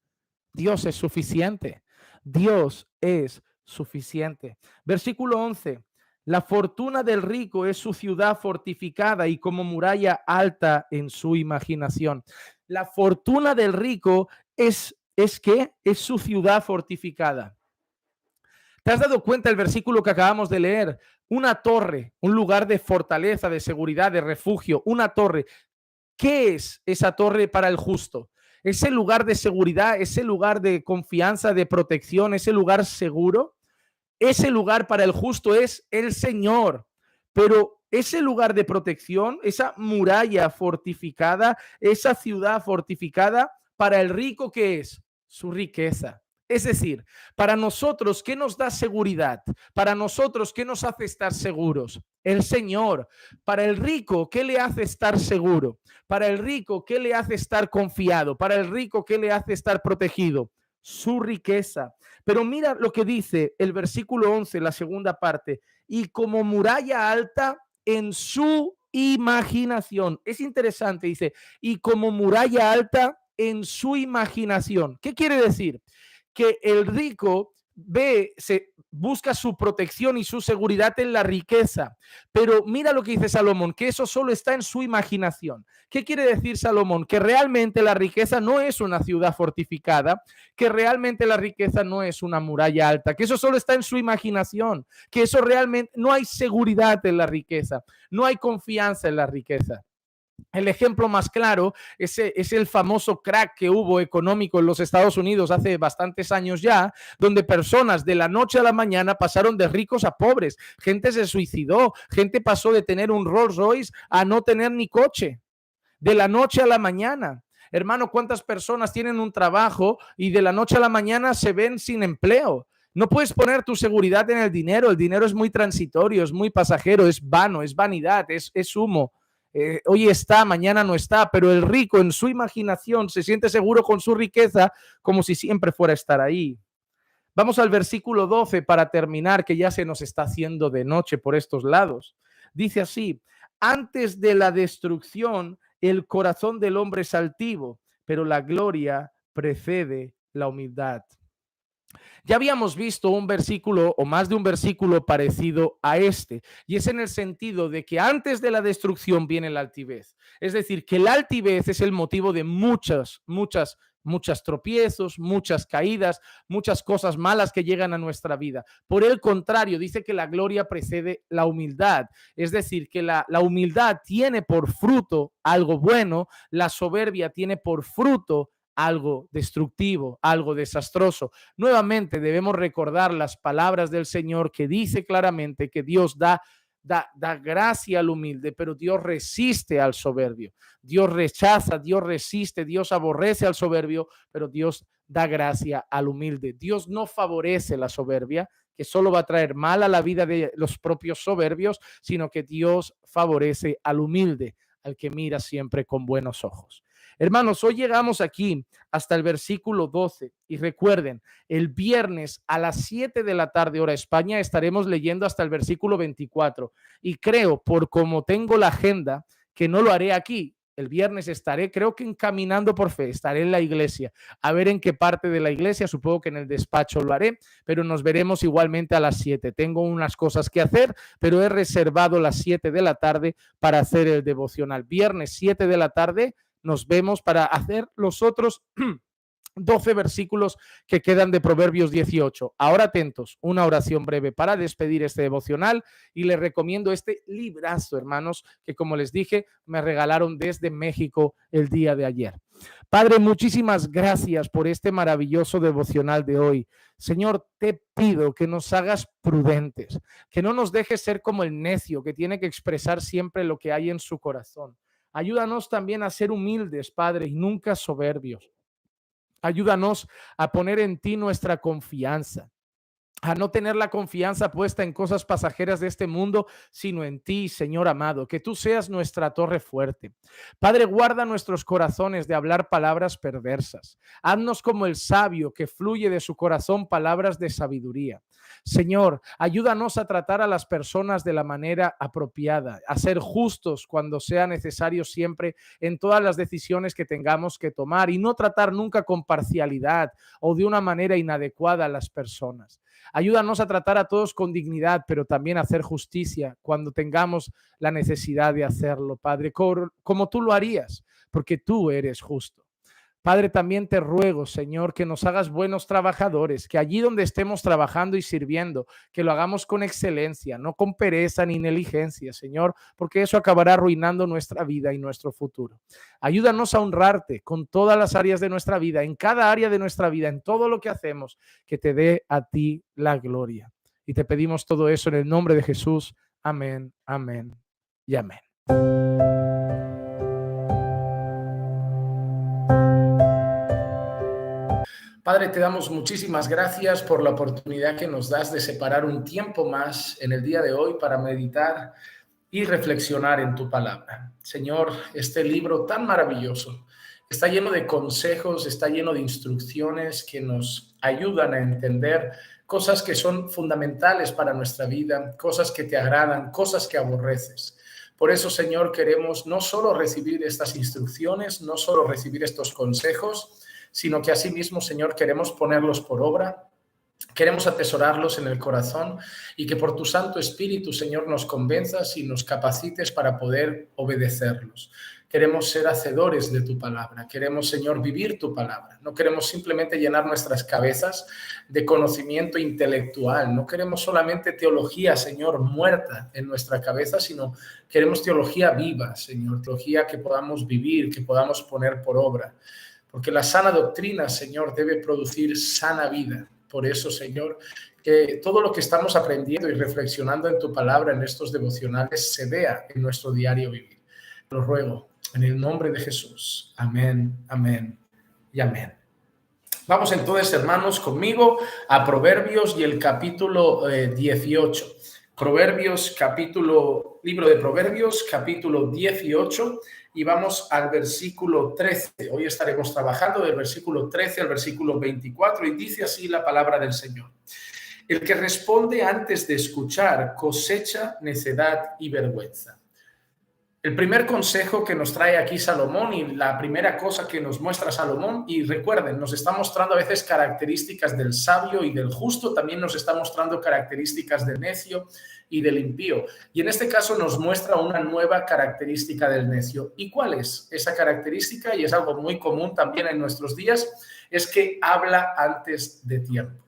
Dios es suficiente. Dios es suficiente. Versículo 11. La fortuna del rico es su ciudad fortificada y como muralla alta en su imaginación. La fortuna del rico es su ciudad fortificada. ¿Te has dado cuenta el versículo que acabamos de leer? Una torre, un lugar de fortaleza, de seguridad, de refugio, una torre. ¿Qué es esa torre para el justo? Ese lugar de seguridad, ese lugar de confianza, de protección, ese lugar seguro. Ese lugar para el justo es el Señor. Pero ese lugar de protección, esa muralla fortificada, esa ciudad fortificada, para el rico, ¿qué es? Su riqueza. Es decir, para nosotros, ¿qué nos da seguridad? Para nosotros, ¿qué nos hace estar seguros? El Señor. Para el rico, ¿qué le hace estar seguro? Para el rico, ¿qué le hace estar confiado? Para el rico, ¿qué le hace estar protegido? Su riqueza. Pero mira lo que dice el versículo 11, la segunda parte. Y como muralla alta en su imaginación. Es interesante, dice, y como muralla alta en su imaginación. ¿Qué quiere decir? Que el rico busca su protección y su seguridad en la riqueza. Pero mira lo que dice Salomón, que eso solo está en su imaginación. ¿Qué quiere decir Salomón? Que realmente la riqueza no es una ciudad fortificada, que realmente la riqueza no es una muralla alta, que eso solo está en su imaginación, que eso realmente no hay seguridad en la riqueza, no hay confianza en la riqueza. El ejemplo más claro es el famoso crack que hubo económico en los Estados Unidos hace bastantes años ya, donde personas de la noche a la mañana pasaron de ricos a pobres. Gente se suicidó, gente pasó de tener un Rolls Royce a no tener ni coche. De la noche a la mañana. Hermano, ¿cuántas personas tienen un trabajo y de la noche a la mañana se ven sin empleo? No puedes poner tu seguridad en el dinero es muy transitorio, es muy pasajero, es vano, es vanidad, es humo. Hoy está, mañana no está, pero el rico en su imaginación se siente seguro con su riqueza como si siempre fuera a estar ahí. Vamos al versículo 12 para terminar, que ya se nos está haciendo de noche por estos lados. Dice así, antes de la destrucción, el corazón del hombre es altivo, pero la gloria precede la humildad. Ya habíamos visto un versículo o más de un versículo parecido a este, y es en el sentido de que antes de la destrucción viene la altivez. Es decir, que la altivez es el motivo de muchos tropiezos, muchas caídas, muchas cosas malas que llegan a nuestra vida. Por el contrario, dice que la gloria precede la humildad. Es decir, que la humildad tiene por fruto algo bueno, la soberbia tiene por fruto algo destructivo, algo desastroso. Nuevamente debemos recordar las palabras del Señor que dice claramente que Dios da gracia al humilde, pero Dios resiste al soberbio. Dios rechaza, Dios resiste, Dios aborrece al soberbio, pero Dios da gracia al humilde. Dios no favorece la soberbia, que solo va a traer mal a la vida de los propios soberbios, sino que Dios favorece al humilde, al que mira siempre con buenos ojos. Hermanos, hoy llegamos aquí hasta el versículo 12 y recuerden, el viernes a las 7 de la tarde hora España estaremos leyendo hasta el versículo 24 y creo, por como tengo la agenda, que no lo haré aquí. El viernes estaré, creo que en Caminando por Fe, estaré en la iglesia, a ver en qué parte de la iglesia, supongo que en el despacho lo haré, pero nos veremos igualmente a las 7. Tengo unas cosas que hacer, pero he reservado las 7 de la tarde para hacer el devocional. Viernes 7 de la tarde nos vemos para hacer los otros 12 versículos que quedan de Proverbios 18. Ahora atentos, una oración breve para despedir este devocional y les recomiendo este librazo, hermanos, que como les dije, me regalaron desde México el día de ayer. Padre, muchísimas gracias por este maravilloso devocional de hoy. Señor, te pido que nos hagas prudentes, que no nos dejes ser como el necio que tiene que expresar siempre lo que hay en su corazón. Ayúdanos también a ser humildes, Padre, y nunca soberbios. Ayúdanos a poner en ti nuestra confianza, a no tener la confianza puesta en cosas pasajeras de este mundo, sino en ti, Señor amado, que tú seas nuestra torre fuerte. Padre, guarda nuestros corazones de hablar palabras perversas. Haznos como el sabio que fluye de su corazón palabras de sabiduría. Señor, ayúdanos a tratar a las personas de la manera apropiada, a ser justos cuando sea necesario siempre en todas las decisiones que tengamos que tomar y no tratar nunca con parcialidad o de una manera inadecuada a las personas. Ayúdanos a tratar a todos con dignidad, pero también a hacer justicia cuando tengamos la necesidad de hacerlo, Padre, como tú lo harías, porque tú eres justo. Padre, también te ruego, Señor, que nos hagas buenos trabajadores, que allí donde estemos trabajando y sirviendo, que lo hagamos con excelencia, no con pereza ni negligencia, Señor, porque eso acabará arruinando nuestra vida y nuestro futuro. Ayúdanos a honrarte con todas las áreas de nuestra vida, en cada área de nuestra vida, en todo lo que hacemos, que te dé a ti la gloria. Y te pedimos todo eso en el nombre de Jesús. Amén, amén y amén. Padre, te damos muchísimas gracias por la oportunidad que nos das de separar un tiempo más en el día de hoy para meditar y reflexionar en tu palabra. Señor, este libro tan maravilloso está lleno de consejos, está lleno de instrucciones que nos ayudan a entender cosas que son fundamentales para nuestra vida, cosas que te agradan, cosas que aborreces. Por eso, Señor, queremos no solo recibir estas instrucciones, no solo recibir estos consejos, sino que asimismo, Señor, queremos ponerlos por obra, queremos atesorarlos en el corazón y que por tu Santo Espíritu, Señor, nos convenzas y nos capacites para poder obedecerlos. Queremos ser hacedores de tu palabra, queremos, Señor, vivir tu palabra. No queremos simplemente llenar nuestras cabezas de conocimiento intelectual, no queremos solamente teología, Señor, muerta en nuestra cabeza, sino queremos teología viva, Señor, teología que podamos vivir, que podamos poner por obra. Porque la sana doctrina, Señor, debe producir sana vida. Por eso, Señor, que todo lo que estamos aprendiendo y reflexionando en tu palabra, en estos devocionales, se vea en nuestro diario vivir. Lo ruego en el nombre de Jesús. Amén, amén y amén. Vamos entonces, hermanos, conmigo a Proverbios y el capítulo 18. Libro de Proverbios, capítulo 18, y vamos al versículo 13. Hoy estaremos trabajando del versículo 13 al versículo 24, y dice así la palabra del Señor. El que responde antes de escuchar cosecha necedad y vergüenza. El primer consejo que nos trae aquí Salomón y la primera cosa que nos muestra Salomón, y recuerden, nos está mostrando a veces características del sabio y del justo, también nos está mostrando características del necio y del impío. Y en este caso nos muestra una nueva característica del necio. ¿Y cuál es esa característica? Y es algo muy común también en nuestros días, es que habla antes de tiempo.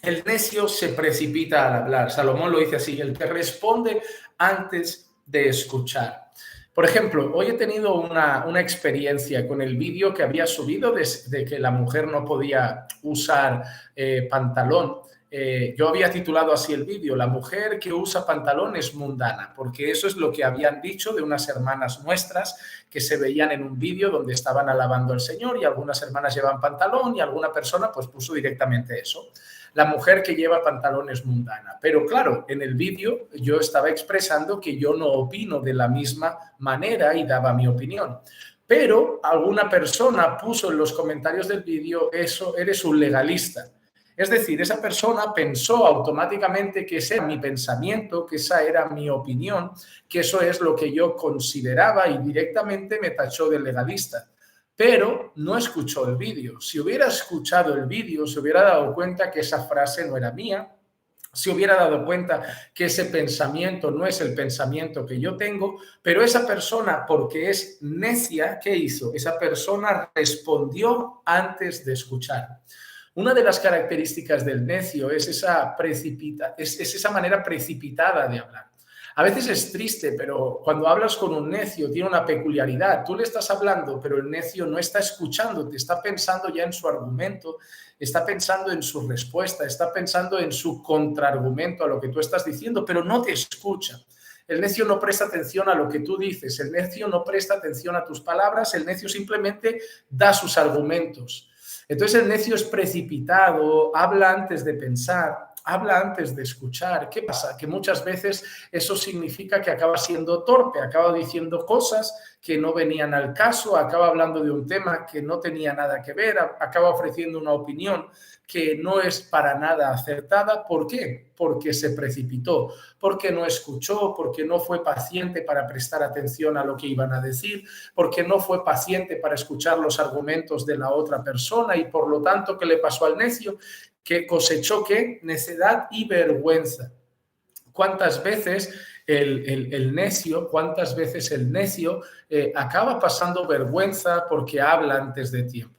El necio se precipita al hablar. Salomón lo dice así: el que responde antes de escuchar. Por ejemplo, hoy he tenido una experiencia con el vídeo que había subido de que la mujer no podía usar pantalón. Yo había titulado así el vídeo: la mujer que usa pantalón es mundana, porque eso es lo que habían dicho de unas hermanas nuestras que se veían en un vídeo donde estaban alabando al Señor, y algunas hermanas llevan pantalón y alguna persona pues puso directamente eso: la mujer que lleva pantalón es mundana. Pero claro, en el vídeo yo estaba expresando que yo no opino de la misma manera y daba mi opinión. Pero alguna persona puso en los comentarios del vídeo: eso, eres un legalista. Es decir, esa persona pensó automáticamente que ese era mi pensamiento, que esa era mi opinión, que eso es lo que yo consideraba y directamente me tachó de legalista. Pero no escuchó el vídeo. Si hubiera escuchado el vídeo, se hubiera dado cuenta que esa frase no era mía, se hubiera dado cuenta que ese pensamiento no es el pensamiento que yo tengo, pero esa persona, porque es necia, ¿qué hizo? Esa persona respondió antes de escuchar. Una de las características del necio es esa manera precipitada de hablar. A veces es triste, pero cuando hablas con un necio tiene una peculiaridad. Tú le estás hablando, pero el necio no está escuchando, te está pensando ya en su argumento, está pensando en su respuesta, está pensando en su contraargumento a lo que tú estás diciendo, pero no te escucha. El necio no presta atención a lo que tú dices, el necio no presta atención a tus palabras, el necio simplemente da sus argumentos. Entonces el necio es precipitado, habla antes de pensar, habla antes de escuchar. ¿Qué pasa? Que muchas veces eso significa que acaba siendo torpe, acaba diciendo cosas que no venían al caso, acaba hablando de un tema que no tenía nada que ver, acaba ofreciendo una opinión que no es para nada acertada. ¿Por qué? Porque se precipitó, porque no escuchó, porque no fue paciente para prestar atención a lo que iban a decir, porque no fue paciente para escuchar los argumentos de la otra persona y por lo tanto, ¿qué le pasó al necio? Que cosechó ¿qué? Necedad y vergüenza. ¿Cuántas veces el necio acaba pasando vergüenza porque habla antes de tiempo?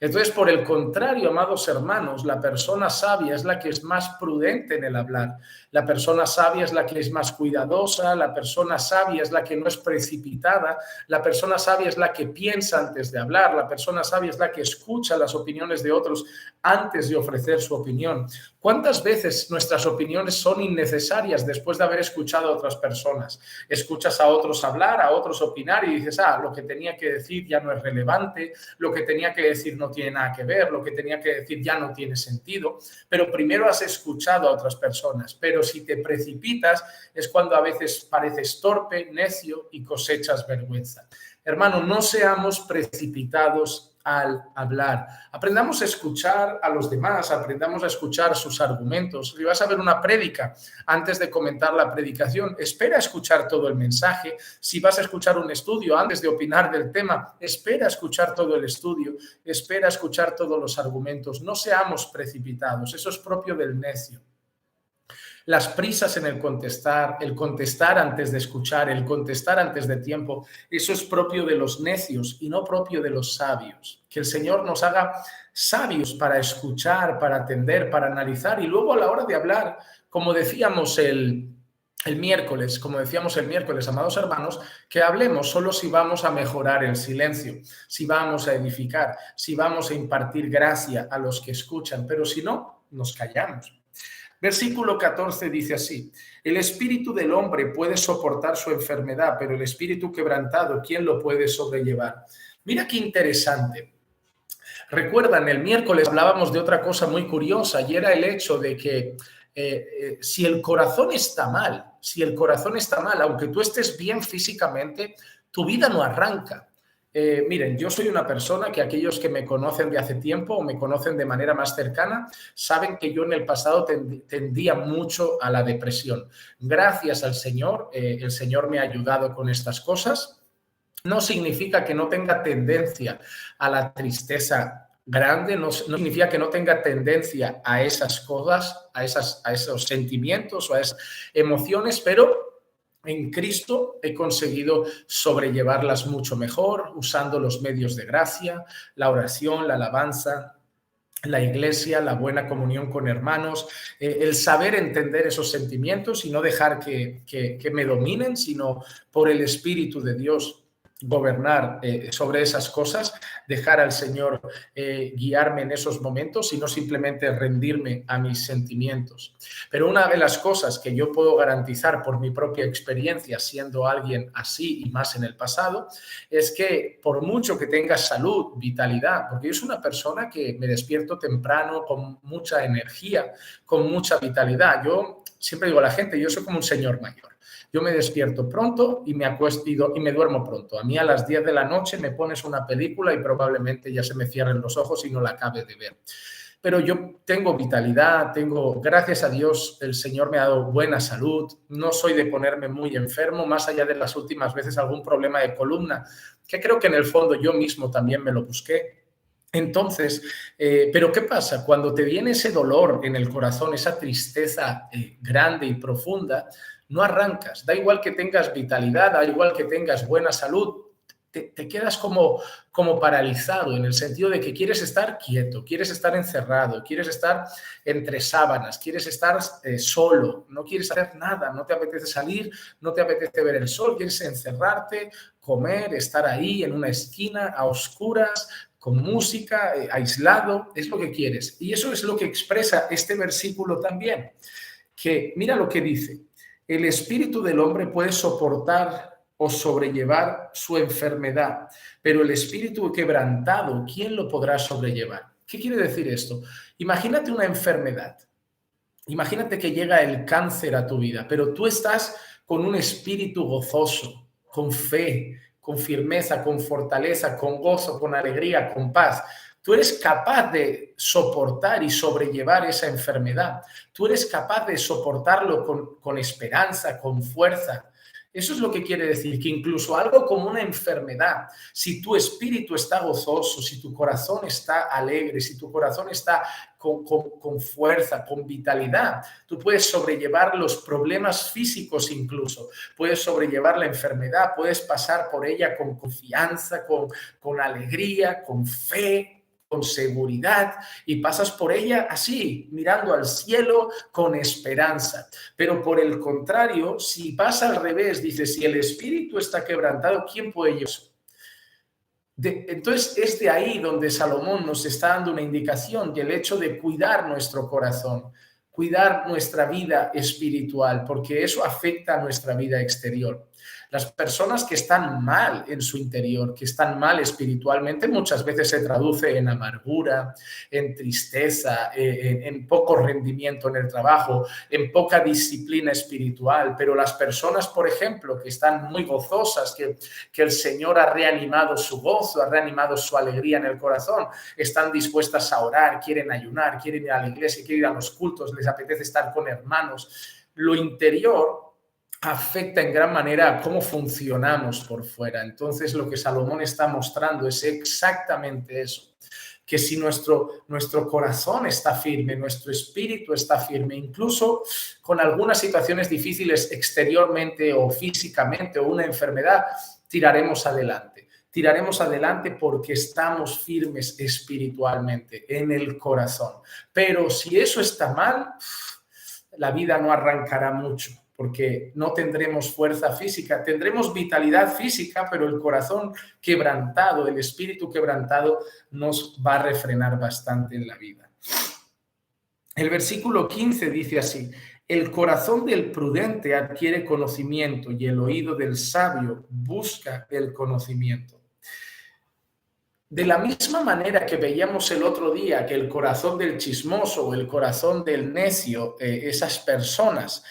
Entonces, por el contrario, amados hermanos, la persona sabia es la que es más prudente en el hablar. La persona sabia es la que es más cuidadosa, la persona sabia es la que no es precipitada, la persona sabia es la que piensa antes de hablar, la persona sabia es la que escucha las opiniones de otros antes de ofrecer su opinión. ¿Cuántas veces nuestras opiniones son innecesarias después de haber escuchado a otras personas? Escuchas a otros hablar, a otros opinar y dices, lo que tenía que decir ya no es relevante, lo que tenía que decir no tiene nada que ver, lo que tenía que decir ya no tiene sentido, pero primero has escuchado a otras personas. Pero si te precipitas es cuando a veces pareces torpe, necio y cosechas vergüenza. Hermano, no seamos precipitados al hablar. Aprendamos a escuchar a los demás, aprendamos a escuchar sus argumentos. Si vas a ver una prédica, antes de comentar la predicación, espera a escuchar todo el mensaje. Si vas a escuchar un estudio, antes de opinar del tema, espera a escuchar todo el estudio, espera a escuchar todos los argumentos. No seamos precipitados, eso es propio del necio. Las prisas en el contestar antes de escuchar, el contestar antes de tiempo, eso es propio de los necios y no propio de los sabios. Que el Señor nos haga sabios para escuchar, para atender, para analizar y luego a la hora de hablar, como decíamos el miércoles, amados hermanos, que hablemos solo si vamos a mejorar el silencio, si vamos a edificar, si vamos a impartir gracia a los que escuchan, pero si no, nos callamos. Versículo 14 dice así: el espíritu del hombre puede soportar su enfermedad, pero el espíritu quebrantado, ¿quién lo puede sobrellevar? Mira qué interesante. Recuerdan, el miércoles hablábamos de otra cosa muy curiosa y era el hecho de que si el corazón está mal, aunque tú estés bien físicamente, tu vida no arranca. Miren, yo soy una persona que aquellos que me conocen de hace tiempo o me conocen de manera más cercana saben que yo en el pasado tendía mucho a la depresión. Gracias al Señor, el Señor me ha ayudado con estas cosas. No significa que no tenga tendencia a la tristeza grande, no significa que no tenga tendencia a esas cosas, a esos sentimientos o a esas emociones, pero en Cristo he conseguido sobrellevarlas mucho mejor usando los medios de gracia, la oración, la alabanza, la iglesia, la buena comunión con hermanos, el saber entender esos sentimientos y no dejar que me dominen, sino por el Espíritu de Dios gobernar sobre esas cosas, dejar al Señor guiarme en esos momentos y no simplemente rendirme a mis sentimientos. Pero una de las cosas que yo puedo garantizar por mi propia experiencia siendo alguien así y más en el pasado es que por mucho que tenga salud, vitalidad, porque yo soy una persona que me despierto temprano con mucha energía, con mucha vitalidad. Yo siempre digo a la gente, yo soy como un señor mayor. Yo me despierto pronto y me acuesto y me duermo pronto. A mí a las 10 de la noche me pones una película y probablemente ya se me cierren los ojos y no la acabe de ver. pero yo tengo vitalidad, gracias a Dios, el Señor me ha dado buena salud, no soy de ponerme muy enfermo, más allá de las últimas veces algún problema de columna, que creo que en el fondo yo mismo también me lo busqué. Entonces, pero ¿qué pasa? Cuando te viene ese dolor en el corazón, esa tristeza grande y profunda, no arrancas. Da igual que tengas vitalidad, da igual que tengas buena salud, te quedas como paralizado en el sentido de que quieres estar quieto, quieres estar encerrado, quieres estar entre sábanas, quieres estar solo, no quieres hacer nada, no te apetece salir, no te apetece ver el sol, quieres encerrarte, comer, estar ahí en una esquina a oscuras, con música, aislado, es lo que quieres. Y eso es lo que expresa este versículo también, que mira lo que dice: el espíritu del hombre puede soportar o sobrellevar su enfermedad, pero el espíritu quebrantado, ¿quién lo podrá sobrellevar? ¿Qué quiere decir esto? Imagínate una enfermedad, imagínate que llega el cáncer a tu vida, pero tú estás con un espíritu gozoso, con fe, con firmeza, con fortaleza, con gozo, con alegría, con paz. Tú eres capaz de soportar y sobrellevar esa enfermedad. Tú eres capaz de soportarlo con esperanza, con fuerza. Eso es lo que quiere decir, que incluso algo como una enfermedad, si tu espíritu está gozoso, si tu corazón está alegre, si tu corazón está con fuerza, con vitalidad, tú puedes sobrellevar los problemas físicos incluso, puedes sobrellevar la enfermedad, puedes pasar por ella con confianza, con alegría, con fe, con seguridad, y pasas por ella así, mirando al cielo con esperanza. Pero por el contrario, si pasa al revés, dice, si el espíritu está quebrantado, ¿quién puede llevarlo? Entonces es de ahí donde Salomón nos está dando una indicación del hecho de cuidar nuestro corazón, cuidar nuestra vida espiritual, porque eso afecta a nuestra vida exterior. Las personas que están mal en su interior, que están mal espiritualmente, muchas veces se traduce en amargura, en tristeza, en poco rendimiento en el trabajo, en poca disciplina espiritual. Pero las personas, por ejemplo, que están muy gozosas, que el Señor ha reanimado su gozo, ha reanimado su alegría en el corazón, están dispuestas a orar, quieren ayunar, quieren ir a la iglesia, quieren ir a los cultos, les apetece estar con hermanos. Lo interior afecta en gran manera a cómo funcionamos por fuera. Entonces, lo que Salomón está mostrando es exactamente eso, que si nuestro corazón está firme, nuestro espíritu está firme, incluso con algunas situaciones difíciles exteriormente o físicamente o una enfermedad, tiraremos adelante. Tiraremos adelante porque estamos firmes espiritualmente, en el corazón. Pero si eso está mal, la vida no arrancará mucho, porque no tendremos fuerza física, tendremos vitalidad física, pero el corazón quebrantado, el espíritu quebrantado nos va a refrenar bastante en la vida. El versículo 15 dice así: el corazón del prudente adquiere conocimiento y el oído del sabio busca el conocimiento. De la misma manera que veíamos el otro día que el corazón del chismoso o el corazón del necio, esas personas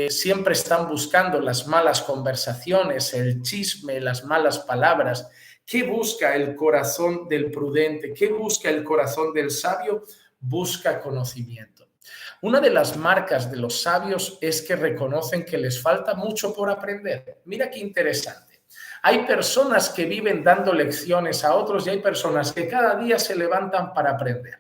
siempre están buscando las malas conversaciones, el chisme, las malas palabras. ¿Qué busca el corazón del prudente? ¿Qué busca el corazón del sabio? Busca conocimiento. Una de las marcas de los sabios es que reconocen que les falta mucho por aprender. Mira qué interesante. Hay personas que viven dando lecciones a otros y hay personas que cada día se levantan para aprender.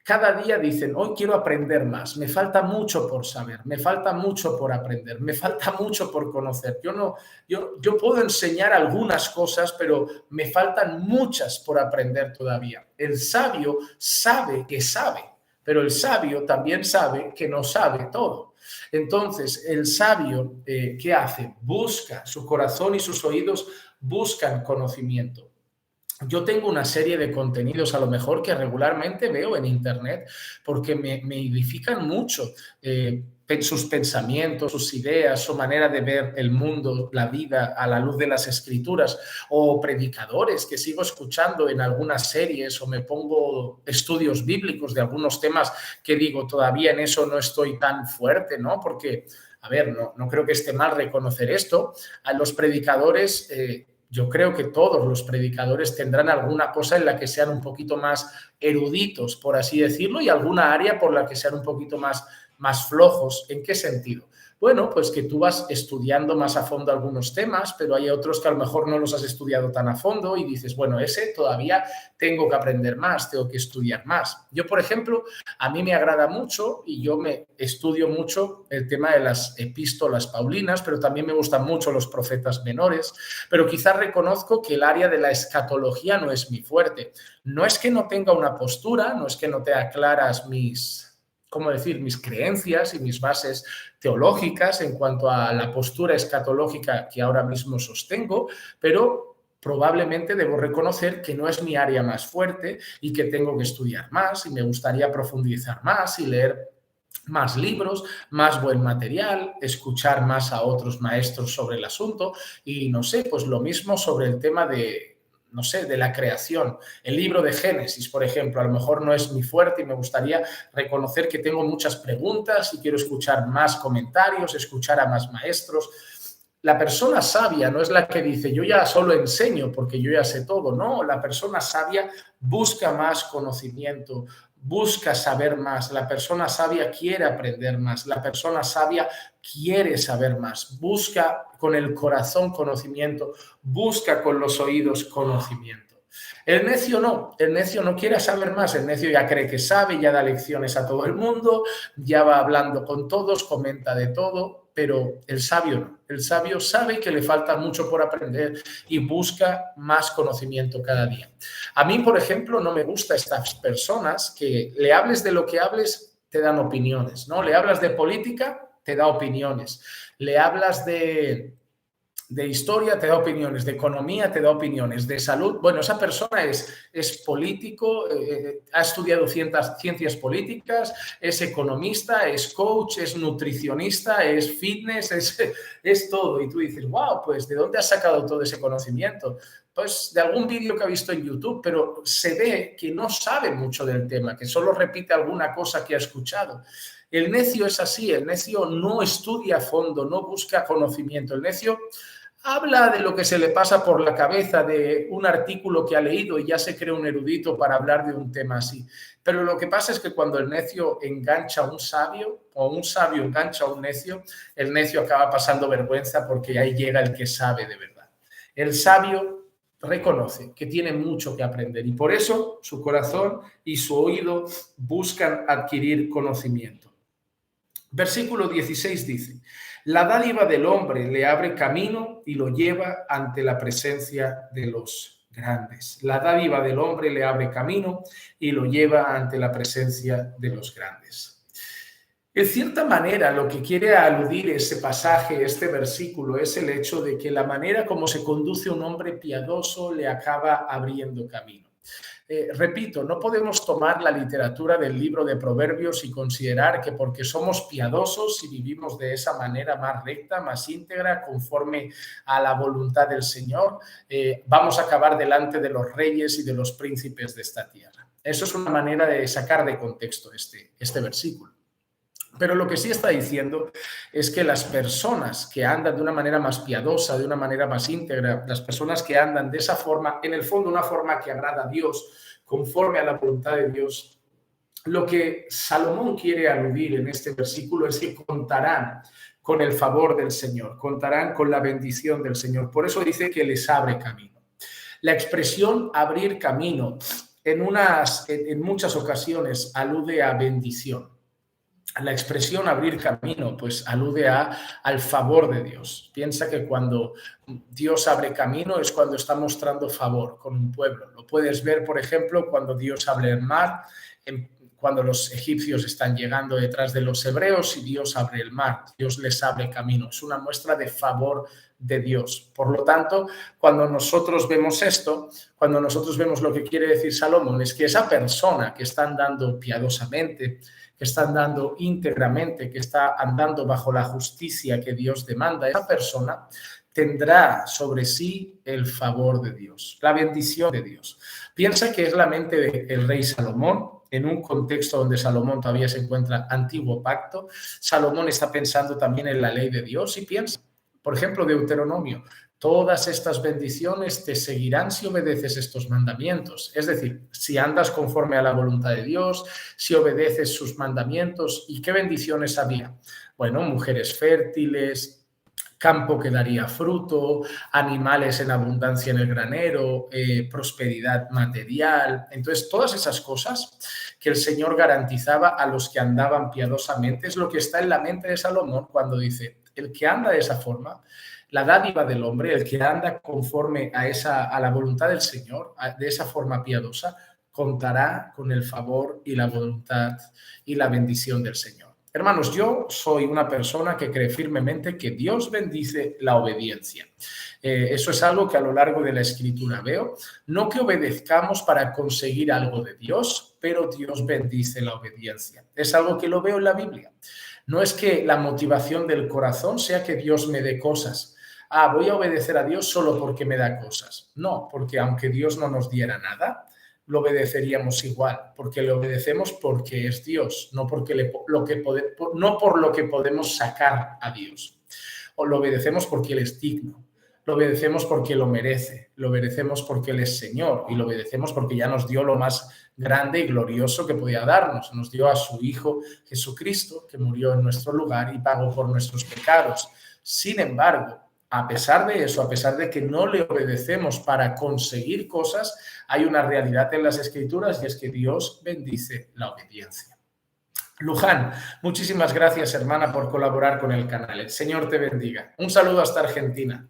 Cada día dicen, hoy quiero aprender más, me falta mucho por saber, me falta mucho por aprender, me falta mucho por conocer. Yo puedo enseñar algunas cosas, pero me faltan muchas por aprender todavía. El sabio sabe que sabe, pero el sabio también sabe que no sabe todo. Entonces, el sabio, ¿qué hace? Busca, su corazón y sus oídos buscan conocimiento. Yo tengo una serie de contenidos a lo mejor que regularmente veo en internet porque me edifican mucho sus pensamientos, sus ideas, su manera de ver el mundo, la vida a la luz de las escrituras, o predicadores que sigo escuchando en algunas series, o me pongo estudios bíblicos de algunos temas que digo, todavía en eso no estoy tan fuerte, ¿no? Porque, a ver, no creo que esté mal reconocer esto. A los predicadores yo creo que todos los predicadores tendrán alguna cosa en la que sean un poquito más eruditos, por así decirlo, y alguna área por la que sean un poquito más flojos. ¿En qué sentido? Bueno, pues que tú vas estudiando más a fondo algunos temas, pero hay otros que a lo mejor no los has estudiado tan a fondo y dices, bueno, ese todavía tengo que aprender más, tengo que estudiar más. Yo, por ejemplo, a mí me agrada mucho y yo me estudio mucho el tema de las epístolas paulinas, pero también me gustan mucho los profetas menores, pero quizás reconozco que el área de la escatología no es mi fuerte. No es que no tenga una postura, no es que no tenga claras ¿cómo decir?, mis creencias y mis bases teológicas en cuanto a la postura escatológica que ahora mismo sostengo, pero probablemente debo reconocer que no es mi área más fuerte y que tengo que estudiar más y me gustaría profundizar más y leer más libros, más buen material, escuchar más a otros maestros sobre el asunto y no sé, pues lo mismo sobre el tema no sé, de la creación. El libro de Génesis, por ejemplo, a lo mejor no es mi fuerte y me gustaría reconocer que tengo muchas preguntas y quiero escuchar más comentarios, escuchar a más maestros. La persona sabia no es la que dice, yo ya solo enseño porque yo ya sé todo. No, la persona sabia busca más conocimiento, busca saber más. La persona sabia quiere aprender más. La persona sabia quiere saber más. Busca con el corazón conocimiento, busca con los oídos conocimiento. El necio no quiere saber más, el necio ya cree que sabe, ya da lecciones a todo el mundo, ya va hablando con todos, comenta de todo, pero el sabio no. El sabio sabe que le falta mucho por aprender y busca más conocimiento cada día. A mí, por ejemplo, no me gustan estas personas que le hables de lo que hables, te dan opiniones, ¿no? Le hablas de política, te da opiniones. Le hablas de historia, te da opiniones, de economía, te da opiniones, de salud. Bueno, esa persona es político, ha estudiado ciencias políticas, es economista, es coach, es nutricionista, es fitness, es todo. Y tú dices, wow, pues ¿de dónde has sacado todo ese conocimiento? Pues de algún vídeo que ha visto en YouTube, pero se ve que no sabe mucho del tema, que solo repite alguna cosa que ha escuchado. El necio es así, el necio no estudia a fondo, no busca conocimiento. El necio habla de lo que se le pasa por la cabeza, de un artículo que ha leído y ya se cree un erudito para hablar de un tema así. Pero lo que pasa es que cuando el necio engancha a un sabio o un sabio engancha a un necio, el necio acaba pasando vergüenza porque ahí llega el que sabe de verdad. El sabio reconoce que tiene mucho que aprender y por eso su corazón y su oído buscan adquirir conocimiento. Versículo 16 dice, la dádiva del hombre le abre camino y lo lleva ante la presencia de los grandes. La dádiva del hombre le abre camino y lo lleva ante la presencia de los grandes. En cierta manera, lo que quiere aludir ese pasaje, este versículo, es el hecho de que la manera como se conduce un hombre piadoso le acaba abriendo camino. Repito, no podemos tomar la literatura del libro de Proverbios y considerar que porque somos piadosos y vivimos de esa manera más recta, más íntegra, conforme a la voluntad del Señor, vamos a acabar delante de los reyes y de los príncipes de esta tierra. Eso es una manera de sacar de contexto este versículo. Pero lo que sí está diciendo es que las personas que andan de una manera más piadosa, de una manera más íntegra, las personas que andan de esa forma, en el fondo una forma que agrada a Dios, conforme a la voluntad de Dios, lo que Salomón quiere aludir en este versículo es que contarán con el favor del Señor, contarán con la bendición del Señor. Por eso dice que les abre camino. La expresión abrir camino en muchas ocasiones alude a bendición. La expresión abrir camino, pues alude al favor de Dios. Piensa que cuando Dios abre camino es cuando está mostrando favor con un pueblo. Lo puedes ver, por ejemplo, cuando Dios abre el mar, cuando los egipcios están llegando detrás de los hebreos y Dios abre el mar, Dios les abre camino. Es una muestra de favor de Dios. Por lo tanto, cuando nosotros vemos esto, cuando nosotros vemos lo que quiere decir Salomón, es que esa persona que está andando piadosamente, que está andando íntegramente, que está andando bajo la justicia que Dios demanda, esa persona tendrá sobre sí el favor de Dios, la bendición de Dios. Piensa que es la mente del rey Salomón, en un contexto donde Salomón todavía se encuentra antiguo pacto. Salomón está pensando también en la ley de Dios y piensa, por ejemplo, Deuteronomio. Todas estas bendiciones te seguirán si obedeces estos mandamientos. Es decir, si andas conforme a la voluntad de Dios, si obedeces sus mandamientos. ¿Y qué bendiciones había? Bueno, mujeres fértiles, campo que daría fruto, animales en abundancia en el granero, prosperidad material. Entonces, todas esas cosas que el Señor garantizaba a los que andaban piadosamente es lo que está en la mente de Salomón cuando dice, el que anda de esa forma, la dádiva del hombre, el que anda conforme a la voluntad del Señor, de esa forma piadosa, contará con el favor y la voluntad y la bendición del Señor. Hermanos, yo soy una persona que cree firmemente que Dios bendice la obediencia. Eso es algo que a lo largo de la Escritura veo. No que obedezcamos para conseguir algo de Dios, pero Dios bendice la obediencia. Es algo que lo veo en la Biblia. No es que la motivación del corazón sea que Dios me dé cosas. Voy a obedecer a Dios solo porque me da cosas. No, porque aunque Dios no nos diera nada, lo obedeceríamos igual, porque le obedecemos porque es Dios, no, no por lo que podemos sacar a Dios. O lo obedecemos porque Él es digno, lo obedecemos porque lo merece, lo obedecemos porque Él es Señor y lo obedecemos porque ya nos dio lo más grande y glorioso que podía darnos. Nos dio a su Hijo Jesucristo, que murió en nuestro lugar y pagó por nuestros pecados. Sin embargo, a pesar de eso, a pesar de que no le obedecemos para conseguir cosas, hay una realidad en las Escrituras y es que Dios bendice la obediencia. Luján, muchísimas gracias, hermana, por colaborar con el canal. El Señor te bendiga. Un saludo hasta Argentina.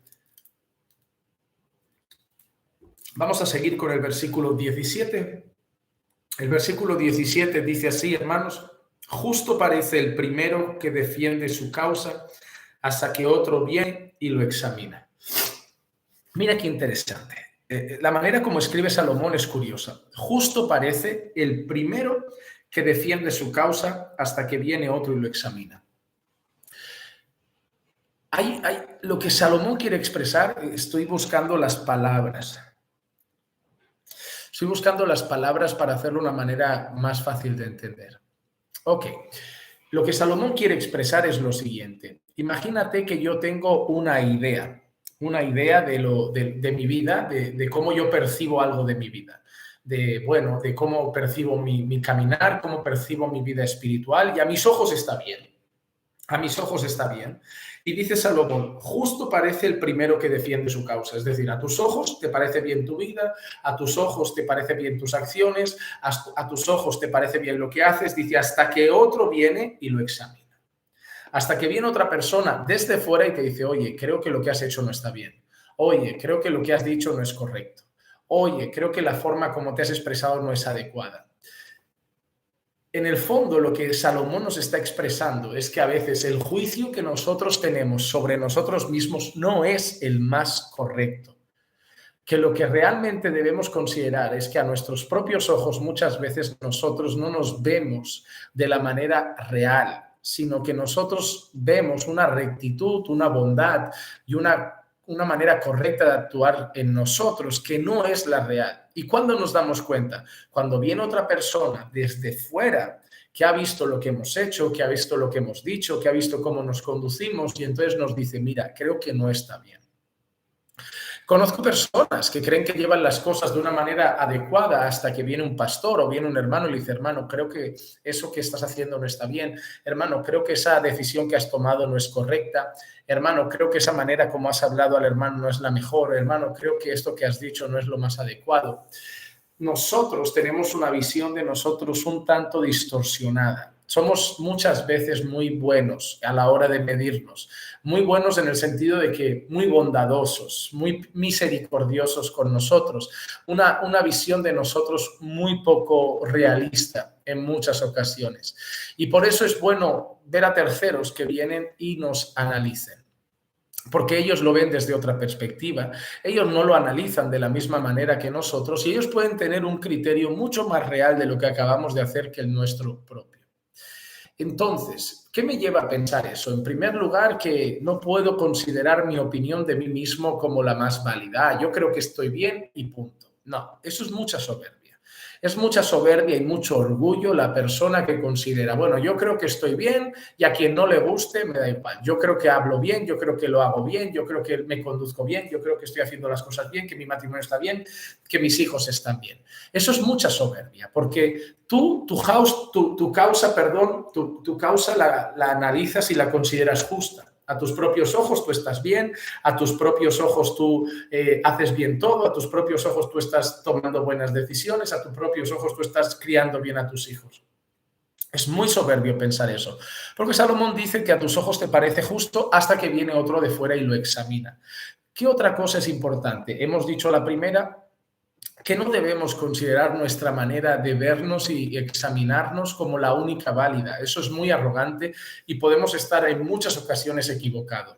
Vamos a seguir con el versículo 17. El versículo 17 dice así, hermanos, justo parece el primero que defiende su causa hasta que otro viene y lo examina. Mira qué interesante. La manera como escribe Salomón es curiosa. Justo parece el primero que defiende su causa hasta que viene otro y lo examina. Lo que Salomón quiere expresar, estoy buscando las palabras. Estoy buscando las palabras para hacerlo de una manera más fácil de entender. Ok, lo que Salomón quiere expresar es lo siguiente. Imagínate que yo tengo una idea de mi vida, de cómo yo percibo algo de mi vida, de cómo percibo mi caminar, cómo percibo mi vida espiritual, y a mis ojos está bien. A mis ojos está bien. Y dice Salomón, justo parece el primero que defiende su causa. Es decir, a tus ojos te parece bien tu vida, a tus ojos te parece bien tus acciones, a tus ojos te parece bien lo que haces. Dice, hasta que otro viene y lo examina. Hasta que viene otra persona desde fuera y te dice, oye, creo que lo que has hecho no está bien. Oye, creo que lo que has dicho no es correcto. Oye, creo que la forma como te has expresado no es adecuada. En el fondo, lo que Salomón nos está expresando es que a veces el juicio que nosotros tenemos sobre nosotros mismos no es el más correcto. Que lo que realmente debemos considerar es que a nuestros propios ojos muchas veces nosotros no nos vemos de la manera real, sino que nosotros vemos una rectitud, una bondad y una manera correcta de actuar en nosotros que no es la real. ¿Y cuándo nos damos cuenta? Cuando viene otra persona desde fuera que ha visto lo que hemos hecho, que ha visto lo que hemos dicho, que ha visto cómo nos conducimos y entonces nos dice, mira, creo que no está bien. Conozco personas que creen que llevan las cosas de una manera adecuada hasta que viene un pastor o viene un hermano y le dice, hermano, creo que eso que estás haciendo no está bien. Hermano, creo que esa decisión que has tomado no es correcta. Hermano, creo que esa manera como has hablado al hermano no es la mejor. Hermano, creo que esto que has dicho no es lo más adecuado. Nosotros tenemos una visión de nosotros un tanto distorsionada. Somos muchas veces muy buenos a la hora de medirnos, muy buenos en el sentido de que muy bondadosos, muy misericordiosos con nosotros, una visión de nosotros muy poco realista en muchas ocasiones. Y por eso es bueno ver a terceros que vienen y nos analicen. Porque ellos lo ven desde otra perspectiva, ellos no lo analizan de la misma manera que nosotros y ellos pueden tener un criterio mucho más real de lo que acabamos de hacer que el nuestro propio. Entonces, ¿qué me lleva a pensar eso? En primer lugar, que no puedo considerar mi opinión de mí mismo como la más válida. Yo creo que estoy bien y punto. No, eso es mucha soberbia. Es mucha soberbia y mucho orgullo la persona que considera, bueno, yo creo que estoy bien y a quien no le guste me da igual. Yo creo que hablo bien, yo creo que lo hago bien, yo creo que me conduzco bien, yo creo que estoy haciendo las cosas bien, que mi matrimonio está bien, que mis hijos están bien. Eso es mucha soberbia, porque tu causa la analizas y la consideras justa. A tus propios ojos tú estás bien, a tus propios ojos tú haces bien todo, a tus propios ojos tú estás tomando buenas decisiones, a tus propios ojos tú estás criando bien a tus hijos. Es muy soberbio pensar eso, porque Salomón dice que a tus ojos te parece justo hasta que viene otro de fuera y lo examina. ¿Qué otra cosa es importante? Hemos dicho la primera, que no debemos considerar nuestra manera de vernos y examinarnos como la única válida. Eso es muy arrogante y podemos estar en muchas ocasiones equivocados.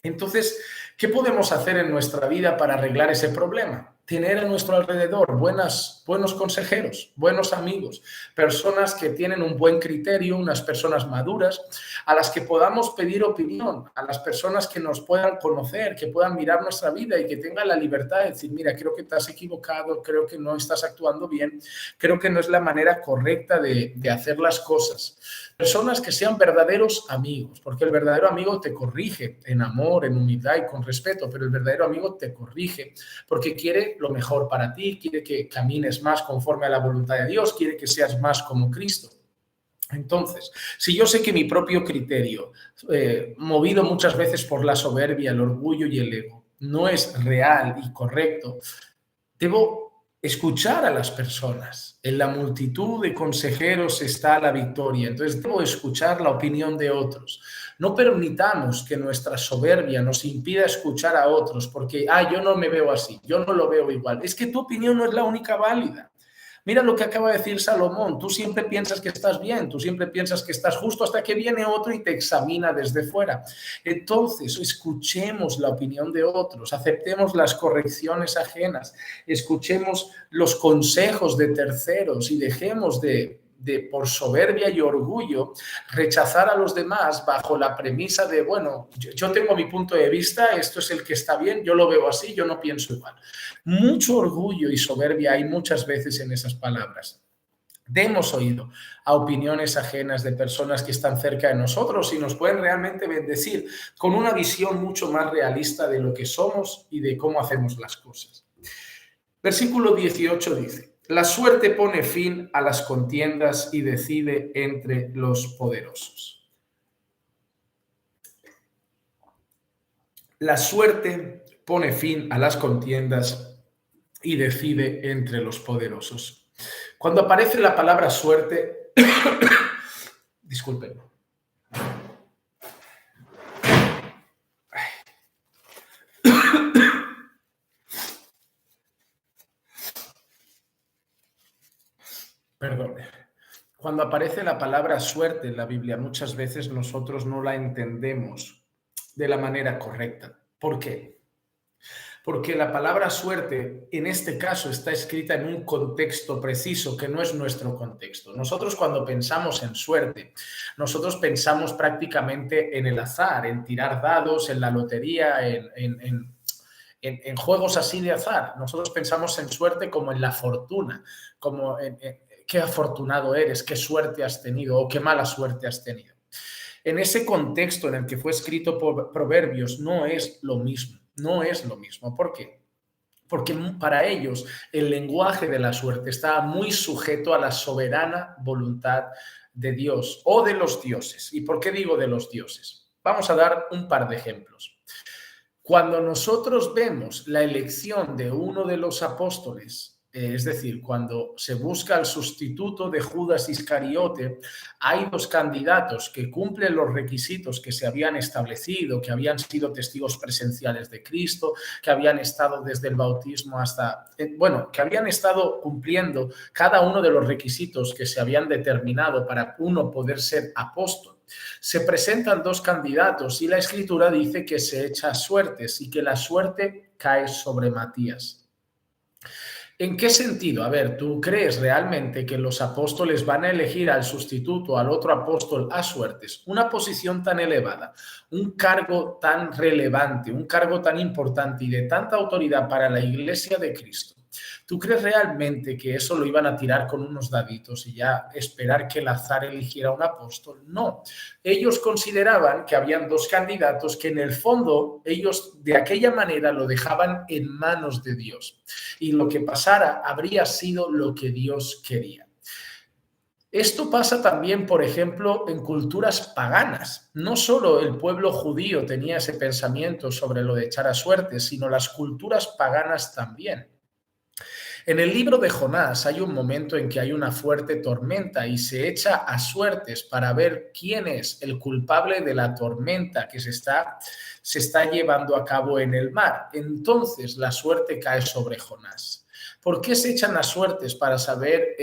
Entonces, ¿qué podemos hacer en nuestra vida para arreglar ese problema? Tener a nuestro alrededor buenos consejeros, buenos amigos, personas que tienen un buen criterio, unas personas maduras, a las que podamos pedir opinión, a las personas que nos puedan conocer, que puedan mirar nuestra vida y que tengan la libertad de decir, mira, creo que te has equivocado, creo que no estás actuando bien, creo que no es la manera correcta de hacer las cosas. Personas que sean verdaderos amigos, porque el verdadero amigo te corrige en amor, en humildad y con respeto, pero el verdadero amigo te corrige porque quiere lo mejor para ti, quiere que camines más conforme a la voluntad de Dios, quiere que seas más como Cristo. Entonces, si yo sé que mi propio criterio, movido muchas veces por la soberbia, el orgullo y el ego, no es real y correcto, debo escuchar a las personas. En la multitud de consejeros está la victoria. Entonces, debo escuchar la opinión de otros. No permitamos que nuestra soberbia nos impida escuchar a otros porque, yo no me veo así, yo no lo veo igual. Es que tu opinión no es la única válida. Mira lo que acaba de decir Salomón, tú siempre piensas que estás bien, tú siempre piensas que estás justo hasta que viene otro y te examina desde fuera. Entonces, escuchemos la opinión de otros, aceptemos las correcciones ajenas, escuchemos los consejos de terceros y dejemos de por soberbia y orgullo, rechazar a los demás bajo la premisa de, bueno, yo tengo mi punto de vista, esto es el que está bien, yo lo veo así, yo no pienso igual. Mucho orgullo y soberbia hay muchas veces en esas palabras. Demos oído a opiniones ajenas de personas que están cerca de nosotros y nos pueden realmente bendecir con una visión mucho más realista de lo que somos y de cómo hacemos las cosas. Versículo 18 dice, la suerte pone fin a las contiendas y decide entre los poderosos. La suerte pone fin a las contiendas y decide entre los poderosos. Cuando aparece la palabra suerte, disculpen. Perdón. Cuando aparece la palabra suerte en la Biblia, muchas veces nosotros no la entendemos de la manera correcta. ¿Por qué? Porque la palabra suerte en este caso está escrita en un contexto preciso que no es nuestro contexto. Nosotros cuando pensamos en suerte, nosotros pensamos prácticamente en el azar, en tirar dados, en la lotería, en juegos así de azar. Nosotros pensamos en suerte como en la fortuna, como en qué afortunado eres, qué suerte has tenido o qué mala suerte has tenido. En ese contexto en el que fue escrito por Proverbios no es lo mismo, no es lo mismo. ¿Por qué? Porque para ellos el lenguaje de la suerte está muy sujeto a la soberana voluntad de Dios o de los dioses. ¿Y por qué digo de los dioses? Vamos a dar un par de ejemplos. Cuando nosotros vemos la elección de uno de los apóstoles, es decir, cuando se busca el sustituto de Judas Iscariote, hay dos candidatos que cumplen los requisitos que se habían establecido, que habían sido testigos presenciales de Cristo, que habían estado desde el bautismo hasta, que habían estado cumpliendo cada uno de los requisitos que se habían determinado para uno poder ser apóstol. Se presentan dos candidatos y la Escritura dice que se echa suertes y que la suerte cae sobre Matías. ¿En qué sentido? A ver, ¿tú crees realmente que los apóstoles van a elegir al sustituto, al otro apóstol, a suertes? Una posición tan elevada, un cargo tan relevante, un cargo tan importante y de tanta autoridad para la Iglesia de Cristo. ¿Tú crees realmente que eso lo iban a tirar con unos daditos y ya esperar que el azar eligiera un apóstol? No. Ellos consideraban que habían dos candidatos que en el fondo ellos de aquella manera lo dejaban en manos de Dios. Y lo que pasara habría sido lo que Dios quería. Esto pasa también, por ejemplo, en culturas paganas. No solo el pueblo judío tenía ese pensamiento sobre lo de echar a suerte, sino las culturas paganas también. En el libro de Jonás hay un momento en que hay una fuerte tormenta y se echa a suertes para ver quién es el culpable de la tormenta que se está llevando a cabo en el mar. Entonces la suerte cae sobre Jonás. ¿Por qué se echan a suertes para saber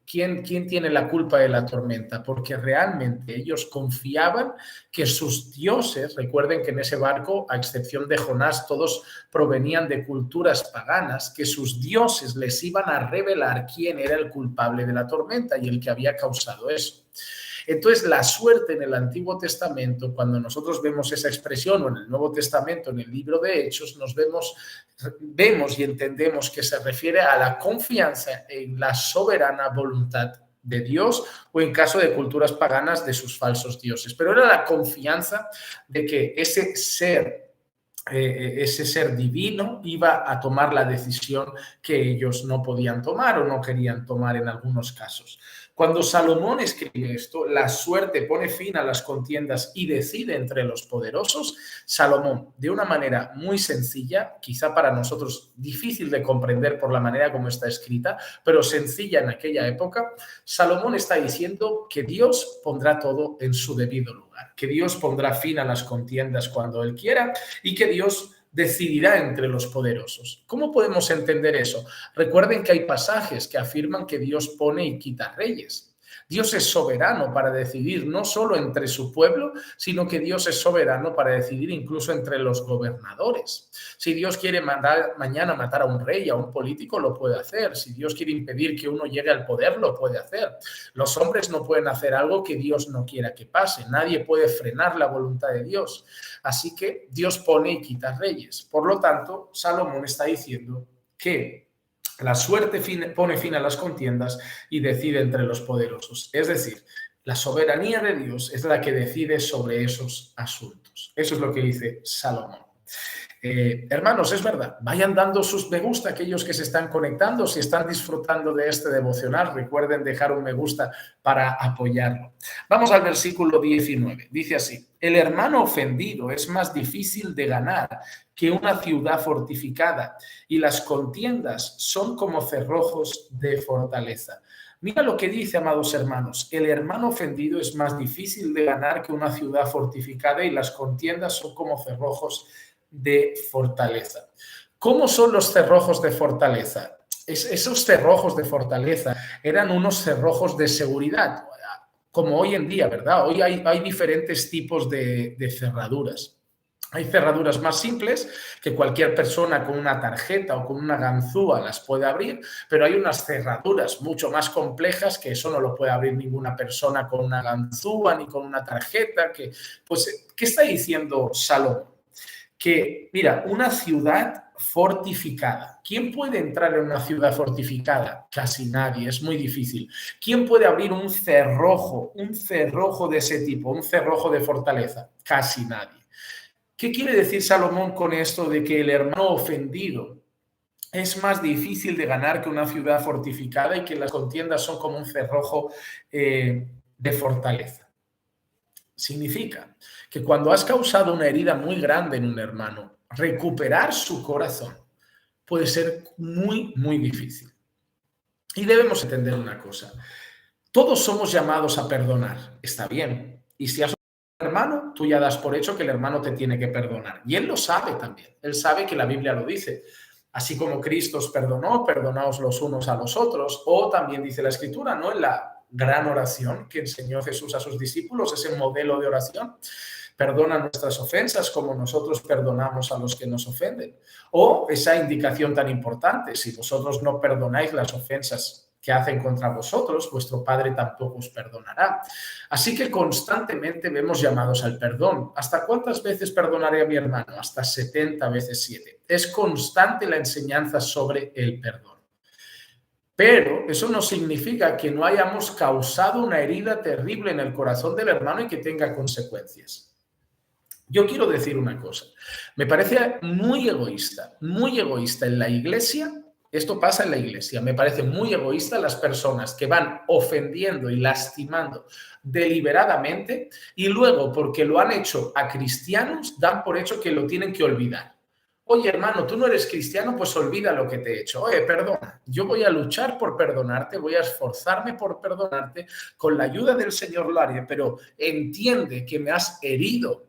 ¿quién tiene la culpa de la tormenta? Porque realmente ellos confiaban que sus dioses, recuerden que en ese barco, a excepción de Jonás, todos provenían de culturas paganas, que sus dioses les iban a revelar quién era el culpable de la tormenta y el que había causado eso. Entonces, la suerte en el Antiguo Testamento, cuando nosotros vemos esa expresión, o en el Nuevo Testamento, en el libro de Hechos, nos vemos y entendemos que se refiere a la confianza en la soberana voluntad de Dios, o en caso de culturas paganas, de sus falsos dioses. Pero era la confianza de que ese ser divino iba a tomar la decisión que ellos no podían tomar o no querían tomar en algunos casos. Cuando Salomón escribe esto, la suerte pone fin a las contiendas y decide entre los poderosos. Salomón, de una manera muy sencilla, quizá para nosotros difícil de comprender por la manera como está escrita, pero sencilla en aquella época, Salomón está diciendo que Dios pondrá todo en su debido lugar, que Dios pondrá fin a las contiendas cuando Él quiera y que Dios decidirá entre los poderosos. ¿Cómo podemos entender eso? Recuerden que hay pasajes que afirman que Dios pone y quita reyes. Dios es soberano para decidir no solo entre su pueblo, sino que Dios es soberano para decidir incluso entre los gobernadores. Si Dios quiere mañana matar a un rey, a un político, lo puede hacer. Si Dios quiere impedir que uno llegue al poder, lo puede hacer. Los hombres no pueden hacer algo que Dios no quiera que pase. Nadie puede frenar la voluntad de Dios. Así que Dios pone y quita reyes. Por lo tanto, Salomón está diciendo que la suerte pone fin a las contiendas y decide entre los poderosos. Es decir, la soberanía de Dios es la que decide sobre esos asuntos. Eso es lo que dice Salomón. Hermanos, es verdad, vayan dando sus me gusta aquellos que se están conectando. Si están disfrutando de este devocional, recuerden dejar un me gusta para apoyarlo. Vamos al versículo 19. Dice así: el hermano ofendido es más difícil de ganar que una ciudad fortificada, y las contiendas son como cerrojos de fortaleza. Mira lo que dice, amados hermanos: el hermano ofendido es más difícil de ganar que una ciudad fortificada, y las contiendas son como cerrojos de fortaleza. ¿Cómo son los cerrojos de fortaleza? Esos cerrojos de fortaleza eran unos cerrojos de seguridad, como hoy en día, ¿verdad? Hoy hay diferentes tipos de cerraduras. Hay cerraduras más simples que cualquier persona con una tarjeta o con una ganzúa las puede abrir, pero hay unas cerraduras mucho más complejas que eso no lo puede abrir ninguna persona con una ganzúa ni con una tarjeta. Pues, ¿qué está diciendo Salomón? Que, mira, una ciudad fortificada. ¿Quién puede entrar en una ciudad fortificada? Casi nadie, es muy difícil. ¿Quién puede abrir un cerrojo de ese tipo, un cerrojo de fortaleza? Casi nadie. ¿Qué quiere decir Salomón con esto de que el hermano ofendido es más difícil de ganar que una ciudad fortificada y que las contiendas son como un cerrojo de fortaleza? Significa que cuando has causado una herida muy grande en un hermano, recuperar su corazón puede ser muy, muy difícil. Y debemos entender una cosa: todos somos llamados a perdonar, está bien. Y si has hermano, tú ya das por hecho que el hermano te tiene que perdonar. Y él lo sabe también. Él sabe que la Biblia lo dice. Así como Cristo os perdonó, perdonaos los unos a los otros. O también dice la Escritura, ¿no? En la gran oración que enseñó Jesús a sus discípulos, ese modelo de oración: perdona nuestras ofensas como nosotros perdonamos a los que nos ofenden. O esa indicación tan importante: si vosotros no perdonáis las ofensas que hacen contra vosotros, vuestro Padre tampoco os perdonará. Así que constantemente vemos llamados al perdón. ¿Hasta cuántas veces perdonaré a mi hermano? Hasta 70 veces 7. Es constante la enseñanza sobre el perdón. Pero eso no significa que no hayamos causado una herida terrible en el corazón del hermano y que tenga consecuencias. Yo quiero decir una cosa. Me parece muy egoísta en la iglesia. Esto pasa en la iglesia. Me parece muy egoísta las personas que van ofendiendo y lastimando deliberadamente y luego, porque lo han hecho a cristianos, dan por hecho que lo tienen que olvidar. Oye, hermano, tú no eres cristiano, pues olvida lo que te he hecho. Oye, perdona, yo voy a luchar por perdonarte, voy a esforzarme por perdonarte, con la ayuda del Señor lo haré, pero entiende que me has herido.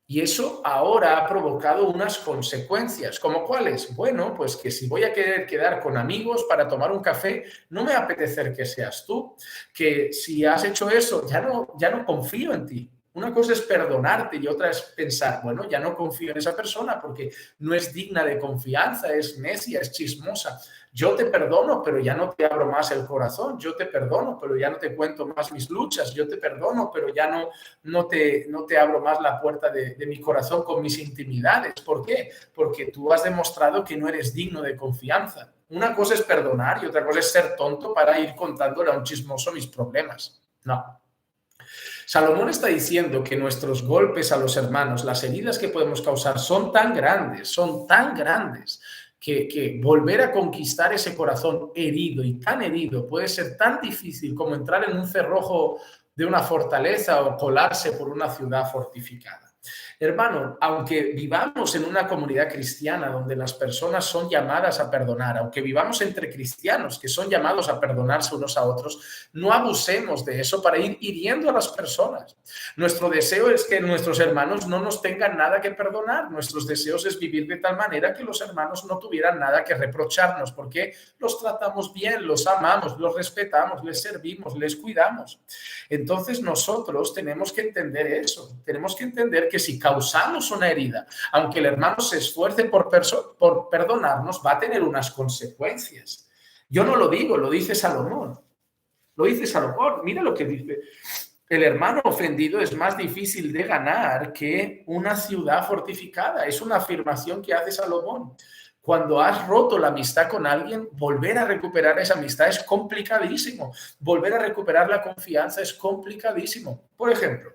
Y eso ahora ha provocado unas consecuencias. ¿Como cuáles? Bueno, pues que si voy a querer quedar con amigos para tomar un café, no me va a apetecer que seas tú. Que si has hecho eso, ya no confío en ti. Una cosa es perdonarte y otra es pensar, bueno, ya no confío en esa persona porque no es digna de confianza, es necia, es chismosa. Yo te perdono, pero ya no te abro más el corazón. Yo te perdono, pero ya no te cuento más mis luchas. Yo te perdono, pero ya no te abro más la puerta de mi corazón con mis intimidades. ¿Por qué? Porque tú has demostrado que no eres digno de confianza. Una cosa es perdonar y otra cosa es ser tonto para ir contándole a un chismoso mis problemas. No. Salomón está diciendo que nuestros golpes a los hermanos, las heridas que podemos causar son tan grandes, que volver a conquistar ese corazón herido y tan herido puede ser tan difícil como entrar en un cerrojo de una fortaleza o colarse por una ciudad fortificada. Hermano, aunque vivamos en una comunidad cristiana donde las personas son llamadas a perdonar, aunque vivamos entre cristianos que son llamados a perdonarse unos a otros, no abusemos de eso para ir hiriendo a las personas. Nuestro deseo es que nuestros hermanos no nos tengan nada que perdonar. Nuestros deseos es vivir de tal manera que los hermanos no tuvieran nada que reprocharnos, porque los tratamos bien, los amamos, los respetamos, les servimos, les cuidamos. Entonces nosotros tenemos que entender eso. Tenemos que entender que si causamos una herida, aunque el hermano se esfuerce por perdonarnos, va a tener unas consecuencias. Yo no lo digo, lo dice Salomón. Lo dice Salomón. Mira lo que dice. El hermano ofendido es más difícil de ganar que una ciudad fortificada. Es una afirmación que hace Salomón. Cuando has roto la amistad con alguien, volver a recuperar esa amistad es complicadísimo. Volver a recuperar la confianza es complicadísimo. Por ejemplo,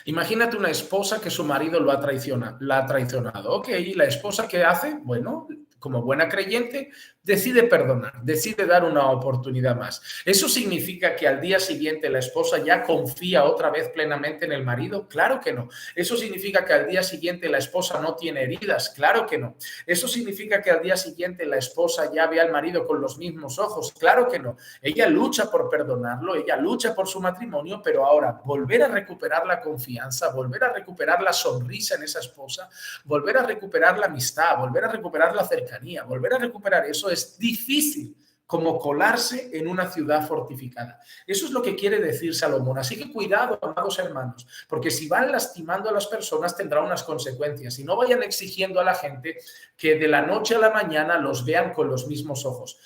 imagínate una esposa que su marido la ha traicionado. Ok, ¿y la esposa qué hace? Bueno, como buena creyente, decide perdonar, decide dar una oportunidad más. ¿Eso significa que al día siguiente la esposa ya confía otra vez plenamente en el marido? Claro que no. ¿Eso significa que al día siguiente la esposa no tiene heridas? Claro que no. ¿Eso significa que al día siguiente la esposa ya ve al marido con los mismos ojos? Claro que no. Ella lucha por perdonarlo, ella lucha por su matrimonio, pero ahora volver a recuperar la confianza, volver a recuperar la sonrisa en esa esposa, volver a recuperar la amistad, volver a recuperar la cercanía, volver a recuperar eso es difícil como colarse en una ciudad fortificada. Eso es lo que quiere decir Salomón. Así que cuidado, amados hermanos, porque si van lastimando a las personas tendrá unas consecuencias y no vayan exigiendo a la gente que de la noche a la mañana los vean con los mismos ojos.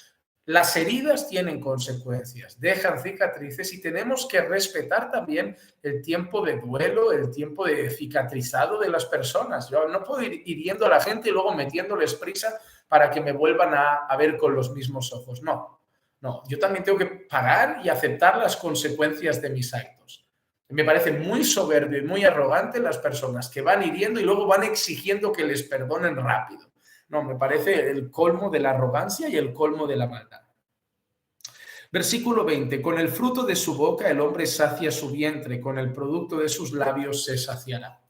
Las heridas tienen consecuencias, dejan cicatrices y tenemos que respetar también el tiempo de duelo, el tiempo de cicatrizado de las personas. Yo no puedo ir hiriendo a la gente y luego metiéndoles prisa para que me vuelvan a ver con los mismos ojos. No, yo también tengo que pagar y aceptar las consecuencias de mis actos. Me parece muy soberbio y muy arrogante las personas que van hiriendo y luego van exigiendo que les perdonen rápido. No, me parece el colmo de la arrogancia y el colmo de la maldad. Versículo 20. Con el fruto de su boca el hombre sacia su vientre, con el producto de sus labios se saciará.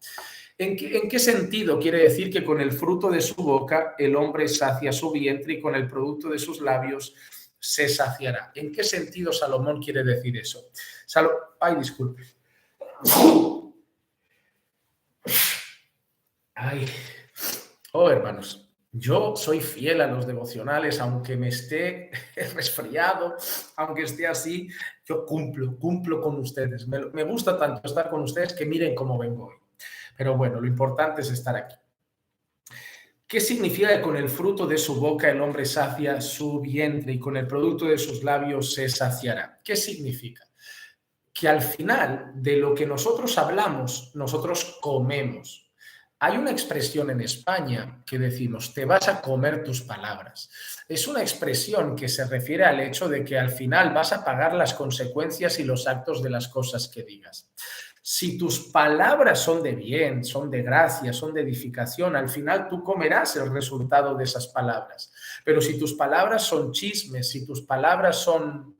¿En qué sentido quiere decir que con el fruto de su boca el hombre sacia su vientre y con el producto de sus labios se saciará? ¿En qué sentido Salomón quiere decir eso? Ay, disculpe. Ay. Oh, hermanos. Yo soy fiel a los devocionales, aunque me esté resfriado, aunque esté así, yo cumplo con ustedes. Me gusta tanto estar con ustedes que miren cómo vengo hoy. Pero bueno, lo importante es estar aquí. ¿Qué significa que con el fruto de su boca el hombre sacia su vientre y con el producto de sus labios se saciará? ¿Qué significa? Que al final de lo que nosotros hablamos, nosotros comemos. Hay una expresión en España que decimos, te vas a comer tus palabras. Es una expresión que se refiere al hecho de que al final vas a pagar las consecuencias y los actos de las cosas que digas. Si tus palabras son de bien, son de gracia, son de edificación, al final tú comerás el resultado de esas palabras. Pero si tus palabras son chismes, si tus palabras son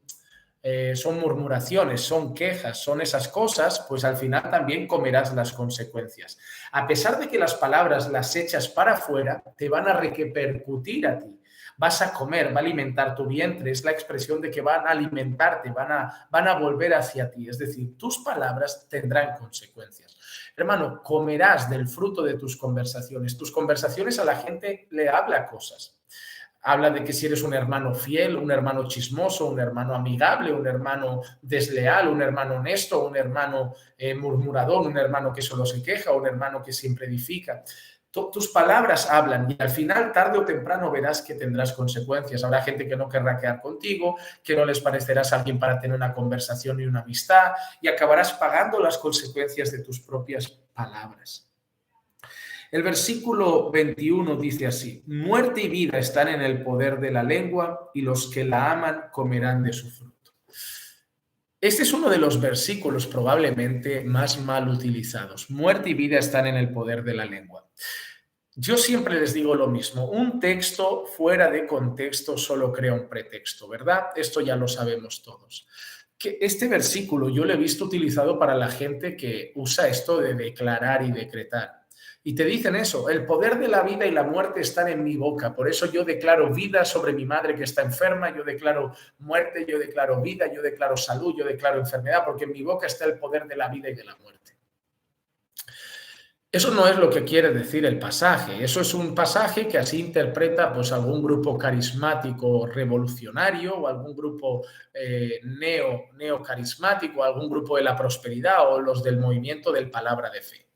murmuraciones, son quejas, son esas cosas, pues al final también comerás las consecuencias. A pesar de que las palabras las echas para afuera, te van a repercutir a ti. Vas a comer, va a alimentar tu vientre, es la expresión de que van a alimentarte, van a volver hacia ti. Es decir, tus palabras tendrán consecuencias. Hermano, comerás del fruto de tus conversaciones. Tus conversaciones a la gente le habla cosas. Habla de que si eres un hermano fiel, un hermano chismoso, un hermano amigable, un hermano desleal, un hermano honesto, un hermano murmurador, un hermano que solo se queja, un hermano que siempre edifica. Tus palabras hablan y al final, tarde o temprano, verás que tendrás consecuencias. Habrá gente que no querrá quedar contigo, que no les parecerás alguien para tener una conversación y una amistad y acabarás pagando las consecuencias de tus propias palabras. El versículo 21 dice así: muerte y vida están en el poder de la lengua y los que la aman comerán de su fruto. Este es uno de los versículos probablemente más mal utilizados. Muerte y vida están en el poder de la lengua. Yo siempre les digo lo mismo, un texto fuera de contexto solo crea un pretexto, ¿verdad? Esto ya lo sabemos todos. Que este versículo yo lo he visto utilizado para la gente que usa esto de declarar y decretar. Y te dicen eso, el poder de la vida y la muerte están en mi boca, por eso yo declaro vida sobre mi madre que está enferma, yo declaro muerte, yo declaro vida, yo declaro salud, yo declaro enfermedad, porque en mi boca está el poder de la vida y de la muerte. Eso no es lo que quiere decir el pasaje, eso es un pasaje que así interpreta pues algún grupo carismático revolucionario o algún grupo neocarismático, algún grupo de la prosperidad o los del movimiento del palabra de fe.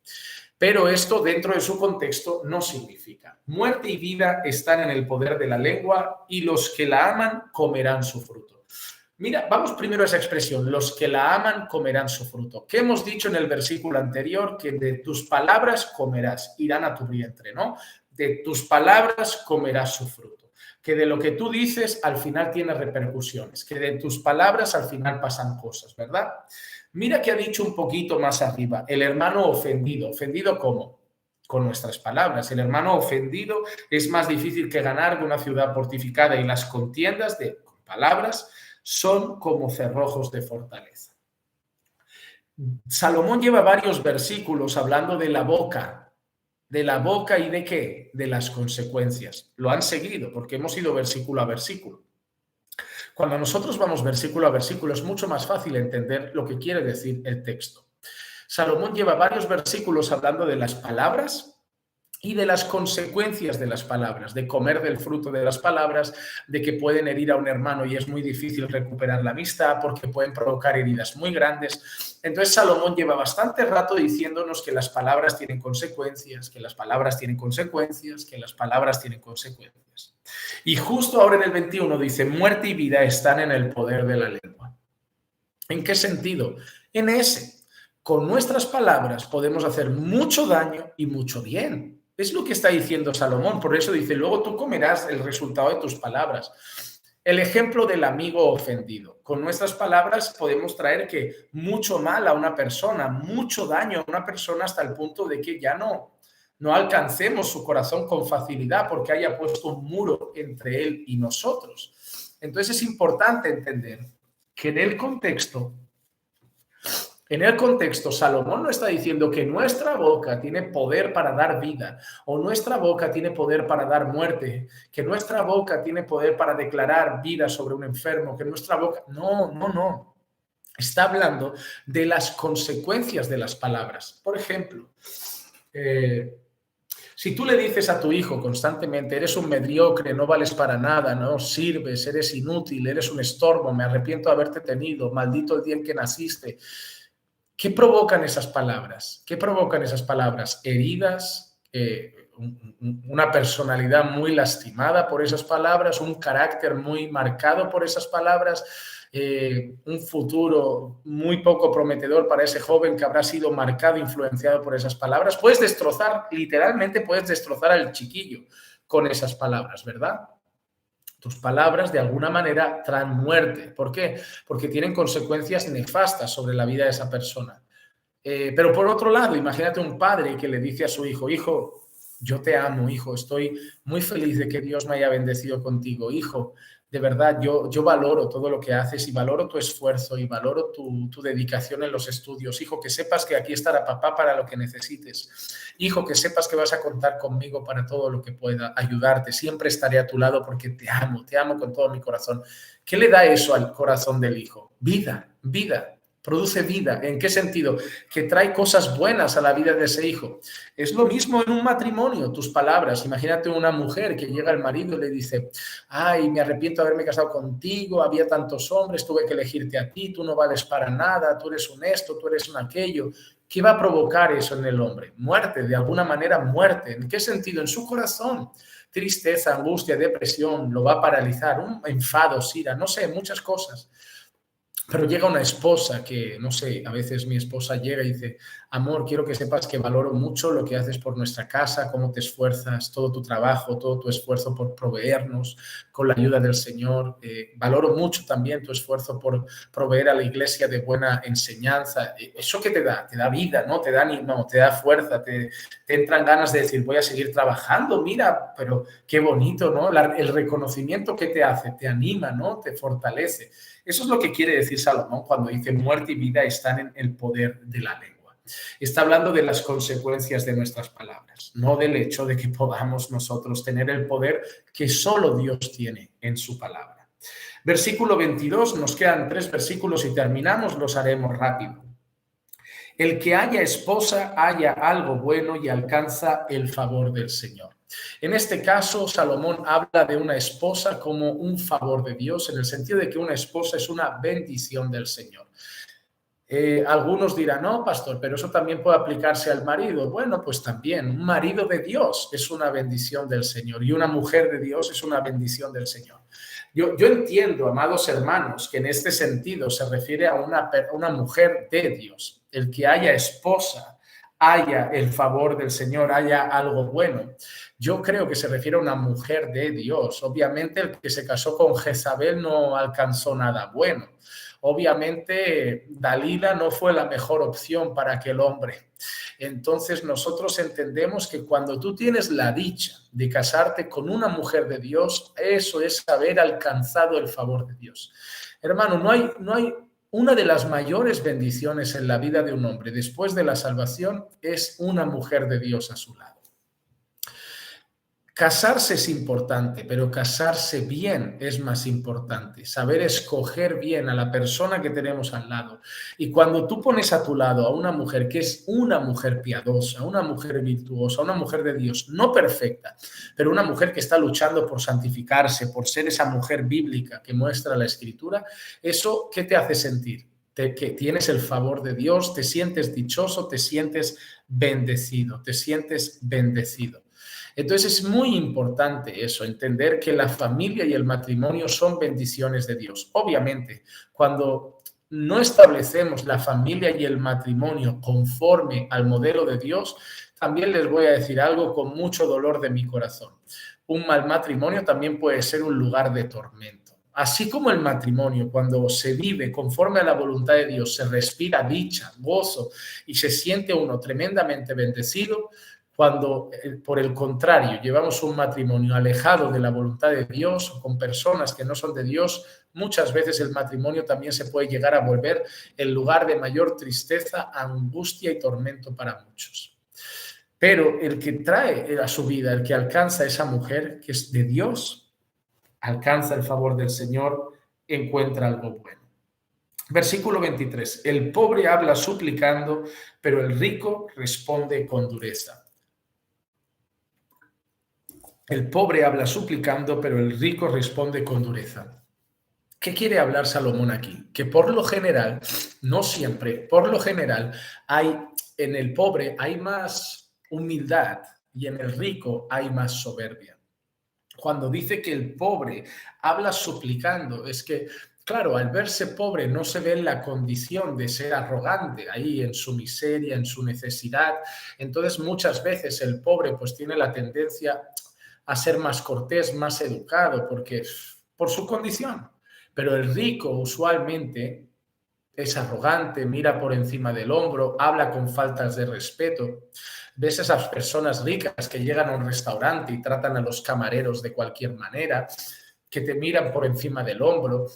Pero esto dentro de su contexto no significa. Muerte y vida están en el poder de la lengua y los que la aman comerán su fruto. Mira, vamos primero a esa expresión, los que la aman comerán su fruto. ¿Qué hemos dicho en el versículo anterior? Que de tus palabras comerás, irán a tu vientre, ¿no? De tus palabras comerás su fruto. Que de lo que tú dices al final tiene repercusiones, que de tus palabras al final pasan cosas, ¿verdad? Mira que ha dicho un poquito más arriba, el hermano ofendido. ¿Ofendido cómo? Con nuestras palabras. El hermano ofendido es más difícil que ganar de una ciudad fortificada y las contiendas con palabras son como cerrojos de fortaleza. Salomón lleva varios versículos hablando de la boca y de qué, de las consecuencias. Lo han seguido porque hemos ido versículo a versículo. Cuando nosotros vamos versículo a versículo es mucho más fácil entender lo que quiere decir el texto. Salomón lleva varios versículos hablando de las palabras y de las consecuencias de las palabras, de comer del fruto de las palabras, de que pueden herir a un hermano y es muy difícil recuperar la amistad porque pueden provocar heridas muy grandes. Entonces Salomón lleva bastante rato diciéndonos que las palabras tienen consecuencias, que las palabras tienen consecuencias, que las palabras tienen consecuencias. Y justo ahora en el 21 dice, muerte y vida están en el poder de la lengua. ¿En qué sentido? En ese. Con nuestras palabras podemos hacer mucho daño y mucho bien. Es lo que está diciendo Salomón, por eso dice, luego tú comerás el resultado de tus palabras. El ejemplo del amigo ofendido. Con nuestras palabras podemos traer que mucho mal a una persona, mucho daño a una persona hasta el punto de que ya no alcancemos su corazón con facilidad porque haya puesto un muro entre él y nosotros. Entonces es importante entender que en el contexto, Salomón no está diciendo que nuestra boca tiene poder para dar vida o nuestra boca tiene poder para dar muerte, que nuestra boca tiene poder para declarar vida sobre un enfermo, que nuestra boca... No. Está hablando de las consecuencias de las palabras. Por ejemplo, si tú le dices a tu hijo constantemente, eres un mediocre, no vales para nada, no sirves, eres inútil, eres un estorbo, me arrepiento de haberte tenido, maldito el día en que naciste... ¿Qué provocan esas palabras? ¿Qué provocan esas palabras? Heridas, una personalidad muy lastimada por esas palabras, un carácter muy marcado por esas palabras, un futuro muy poco prometedor para ese joven que habrá sido marcado, influenciado por esas palabras. Puedes destrozar, literalmente puedes destrozar al chiquillo con esas palabras, ¿verdad? Tus palabras de alguna manera traen muerte. ¿Por qué? Porque tienen consecuencias nefastas sobre la vida de esa persona. Pero por otro lado, imagínate un padre que le dice a su hijo, hijo, yo te amo, hijo, estoy muy feliz de que Dios me haya bendecido contigo, hijo, de verdad, yo valoro todo lo que haces y valoro tu esfuerzo y valoro tu dedicación en los estudios. Hijo, que sepas que aquí estará papá para lo que necesites. Hijo, que sepas que vas a contar conmigo para todo lo que pueda ayudarte. Siempre estaré a tu lado porque te amo con todo mi corazón. ¿Qué le da eso al corazón del hijo? Vida, vida. Produce vida. ¿En qué sentido? Que trae cosas buenas a la vida de ese hijo. Es lo mismo en un matrimonio, tus palabras. Imagínate una mujer que llega al marido y le dice, ay, me arrepiento de haberme casado contigo, había tantos hombres, tuve que elegirte a ti, tú no vales para nada, tú eres un esto, tú eres un aquello. ¿Qué va a provocar eso en el hombre? Muerte, de alguna manera muerte. ¿En qué sentido? En su corazón. Tristeza, angustia, depresión, lo va a paralizar, un enfado, ira, no sé, muchas cosas. Pero llega una esposa que, no sé, a veces mi esposa llega y dice, amor, quiero que sepas que valoro mucho lo que haces por nuestra casa, cómo te esfuerzas, todo tu trabajo, todo tu esfuerzo por proveernos con la ayuda del Señor. Valoro mucho también tu esfuerzo por proveer a la iglesia de buena enseñanza. ¿Eso qué te da? Te da vida, ¿no? Te da ánimo, te da fuerza, te entran ganas de decir, voy a seguir trabajando, mira, pero qué bonito, ¿no? El reconocimiento que te hace, te anima, ¿no? Te fortalece. Eso es lo que quiere decir Salomón cuando dice muerte y vida están en el poder de la lengua. Está hablando de las consecuencias de nuestras palabras, no del hecho de que podamos nosotros tener el poder que solo Dios tiene en su palabra. Versículo 22, nos quedan 3 versículos y terminamos, los haremos rápido. El que haya esposa haya algo bueno y alcanza el favor del Señor. En este caso, Salomón habla de una esposa como un favor de Dios, en el sentido de que una esposa es una bendición del Señor. Algunos dirán, no, pastor, pero eso también puede aplicarse al marido. Bueno, pues también, un marido de Dios es una bendición del Señor y una mujer de Dios es una bendición del Señor. Yo entiendo, amados hermanos, que en este sentido se refiere a una mujer de Dios. El que haya esposa, haya el favor del Señor, haya algo bueno. Yo creo que se refiere a una mujer de Dios. Obviamente el que se casó con Jezabel no alcanzó nada bueno. Obviamente Dalila no fue la mejor opción para aquel hombre. Entonces nosotros entendemos que cuando tú tienes la dicha de casarte con una mujer de Dios, eso es haber alcanzado el favor de Dios. Hermano, no hay una de las mayores bendiciones en la vida de un hombre después de la salvación es una mujer de Dios a su lado. Casarse es importante, pero casarse bien es más importante. Saber escoger bien a la persona que tenemos al lado. Y cuando tú pones a tu lado a una mujer que es una mujer piadosa, una mujer virtuosa, una mujer de Dios, no perfecta, pero una mujer que está luchando por santificarse, por ser esa mujer bíblica que muestra la Escritura, ¿eso qué te hace sentir? Que tienes el favor de Dios, te sientes dichoso, te sientes bendecido, te sientes bendecido. Entonces es muy importante eso, entender que la familia y el matrimonio son bendiciones de Dios. Obviamente, cuando no establecemos la familia y el matrimonio conforme al modelo de Dios, también les voy a decir algo con mucho dolor de mi corazón. Un mal matrimonio también puede ser un lugar de tormento. Así como el matrimonio, cuando se vive conforme a la voluntad de Dios, se respira dicha, gozo y se siente uno tremendamente bendecido. Cuando, por el contrario, llevamos un matrimonio alejado de la voluntad de Dios, con personas que no son de Dios, muchas veces el matrimonio también se puede llegar a volver el lugar de mayor tristeza, angustia y tormento para muchos. Pero el que trae a su vida, el que alcanza a esa mujer que es de Dios, alcanza el favor del Señor, encuentra algo bueno. Versículo 23. El pobre habla suplicando, pero el rico responde con dureza. El pobre habla suplicando, pero el rico responde con dureza. ¿Qué quiere hablar Salomón aquí? Que por lo general, no siempre, por lo general, hay en el pobre hay más humildad y en el rico hay más soberbia. Cuando dice que el pobre habla suplicando, es que, claro, al verse pobre no se ve en la condición de ser arrogante, ahí en su miseria, en su necesidad. Entonces muchas veces el pobre pues tiene la tendencia a ser más cortés, más educado, porque por su condición. Pero el rico usualmente es arrogante, mira por encima del hombro, habla con faltas de respeto. Ves esas personas ricas que llegan a un restaurante y tratan a los camareros de cualquier manera, que te miran por encima del hombro,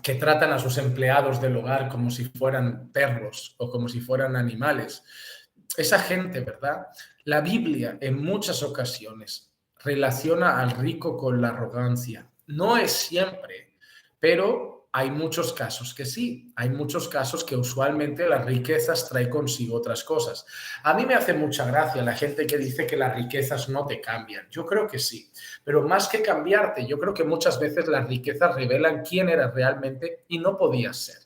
que tratan a sus empleados del hogar como si fueran perros o como si fueran animales. Esa gente, ¿verdad? La Biblia en muchas ocasiones relaciona al rico con la arrogancia. No es siempre, pero hay muchos casos que sí. Hay muchos casos que usualmente las riquezas traen consigo otras cosas. A mí me hace mucha gracia la gente que dice que las riquezas no te cambian. Yo creo que sí, pero más que cambiarte, yo creo que muchas veces las riquezas revelan quién eras realmente y no podías ser.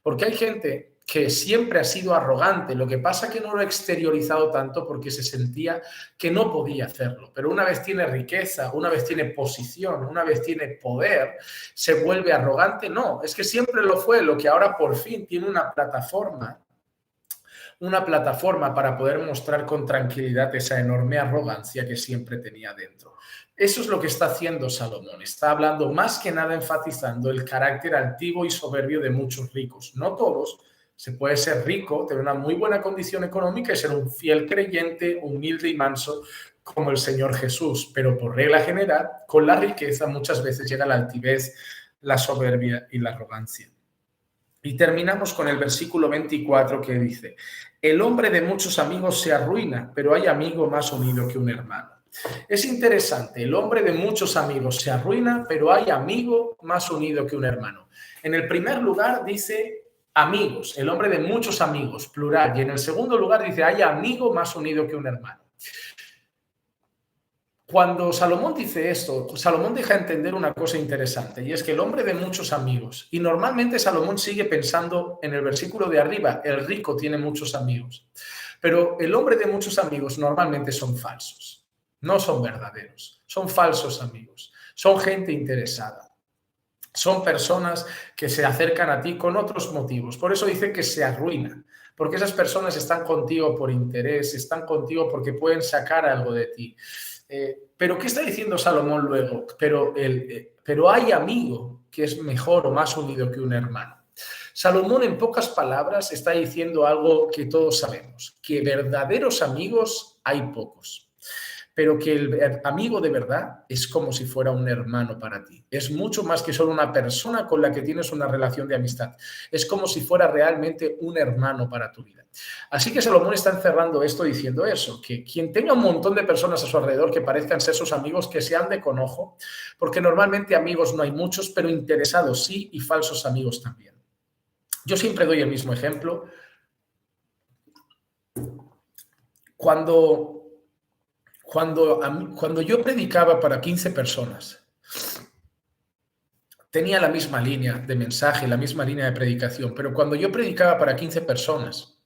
Porque hay gente que siempre ha sido arrogante, lo que pasa es que no lo ha exteriorizado tanto porque se sentía que no podía hacerlo, pero una vez tiene riqueza, una vez tiene posición, una vez tiene poder, se vuelve arrogante. No, es que siempre lo fue, lo que ahora por fin tiene una plataforma para poder mostrar con tranquilidad esa enorme arrogancia que siempre tenía dentro. Eso es lo que está haciendo Salomón. Está hablando más que nada enfatizando el carácter altivo y soberbio de muchos ricos. No todos. Se puede ser rico, tener una muy buena condición económica y ser un fiel creyente, humilde y manso como el Señor Jesús. Pero por regla general, con la riqueza muchas veces llega la altivez, la soberbia y la arrogancia. Y terminamos con el versículo 24 que dice: el hombre de muchos amigos se arruina, pero hay amigo más unido que un hermano. Es interesante, el hombre de muchos amigos se arruina, pero hay amigo más unido que un hermano. En el primer lugar dice amigos, el hombre de muchos amigos, plural, y en el segundo lugar dice hay amigo más unido que un hermano. Cuando Salomón dice esto, Salomón deja entender una cosa interesante, y es que el hombre de muchos amigos, y normalmente Salomón sigue pensando en el versículo de arriba, el rico tiene muchos amigos, pero el hombre de muchos amigos normalmente son falsos, no son verdaderos, son falsos amigos, son gente interesada. Son personas que se acercan a ti con otros motivos. Por eso dice que se arruinan, porque esas personas están contigo por interés, están contigo porque pueden sacar algo de ti. Pero ¿qué está diciendo Salomón luego? Pero hay amigo que es mejor o más unido que un hermano. Salomón, en pocas palabras, está diciendo algo que todos sabemos, que verdaderos amigos hay pocos, pero que el amigo de verdad es como si fuera un hermano para ti. Es mucho más que solo una persona con la que tienes una relación de amistad. Es como si fuera realmente un hermano para tu vida. Así que Salomón está encerrando esto diciendo eso, que quien tenga un montón de personas a su alrededor que parezcan ser sus amigos, que se ande con ojo, porque normalmente amigos no hay muchos, pero interesados sí, y falsos amigos también. Yo siempre doy el mismo ejemplo. Cuando yo predicaba para 15 personas, tenía la misma línea de mensaje, la misma línea de predicación, pero cuando yo predicaba para 15 personas,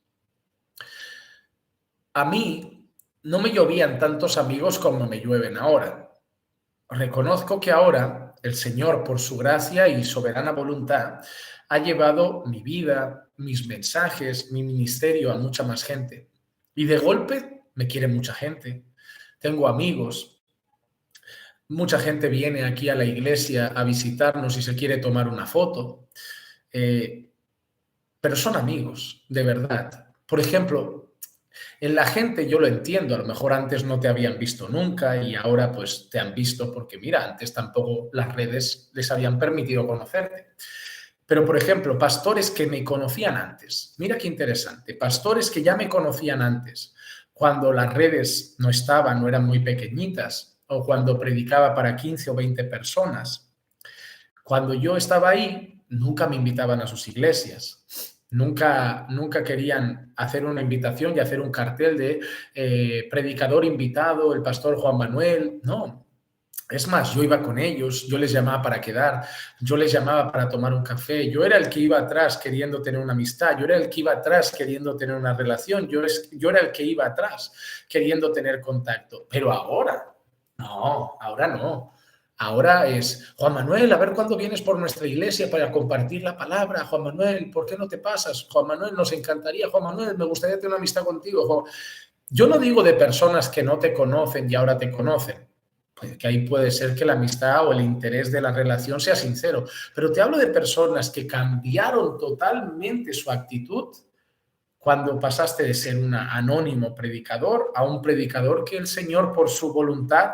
a mí no me llovían tantos amigos como me llueven ahora. Reconozco que ahora el Señor, por su gracia y soberana voluntad, ha llevado mi vida, mis mensajes, mi ministerio a mucha más gente. Y de golpe me quiere mucha gente. Tengo amigos, mucha gente viene aquí a la iglesia a visitarnos y se quiere tomar una foto, pero son amigos, de verdad. Por ejemplo, en la gente yo lo entiendo, a lo mejor antes no te habían visto nunca y ahora pues te han visto porque mira, antes tampoco las redes les habían permitido conocerte. Pero, por ejemplo, pastores que me conocían antes, mira qué interesante, pastores que ya me conocían antes, cuando las redes no estaban, no eran muy pequeñitas, o cuando predicaba para 15 o 20 personas. Cuando yo estaba ahí, nunca me invitaban a sus iglesias, nunca querían hacer una invitación y hacer un cartel de predicador invitado, el pastor Juan Manuel, no. Es más, yo iba con ellos, yo les llamaba para quedar, yo les llamaba para tomar un café, yo era el que iba atrás queriendo tener una amistad, yo era el que iba atrás queriendo tener una relación, yo era el que iba atrás queriendo tener contacto. Pero ahora, no, ahora no. Ahora es, Juan Manuel, a ver cuándo vienes por nuestra iglesia para compartir la palabra. Juan Manuel, ¿por qué no te pasas? Juan Manuel, nos encantaría. Juan Manuel, me gustaría tener una amistad contigo. Yo no digo de personas que no te conocen y ahora te conocen, que ahí puede ser que la amistad o el interés de la relación sea sincero, pero te hablo de personas que cambiaron totalmente su actitud cuando pasaste de ser un anónimo predicador a un predicador que el Señor por su voluntad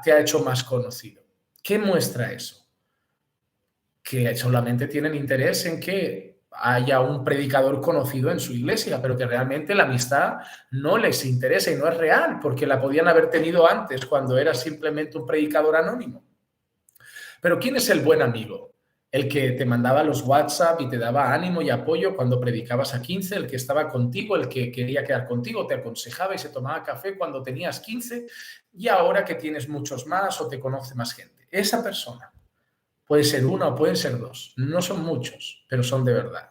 te ha hecho más conocido. ¿Qué muestra eso? Que solamente tienen interés en que haya un predicador conocido en su iglesia, pero que realmente la amistad no les interesa y no es real, porque la podían haber tenido antes cuando era simplemente un predicador anónimo. Pero ¿quién es el buen amigo? El que te mandaba los WhatsApp y te daba ánimo y apoyo cuando predicabas a 15, el que estaba contigo, el que quería quedar contigo, te aconsejaba y se tomaba café cuando tenías 15 y ahora que tienes muchos más o te conoce más gente. Esa persona puede ser una o pueden ser dos. No son muchos, pero son de verdad.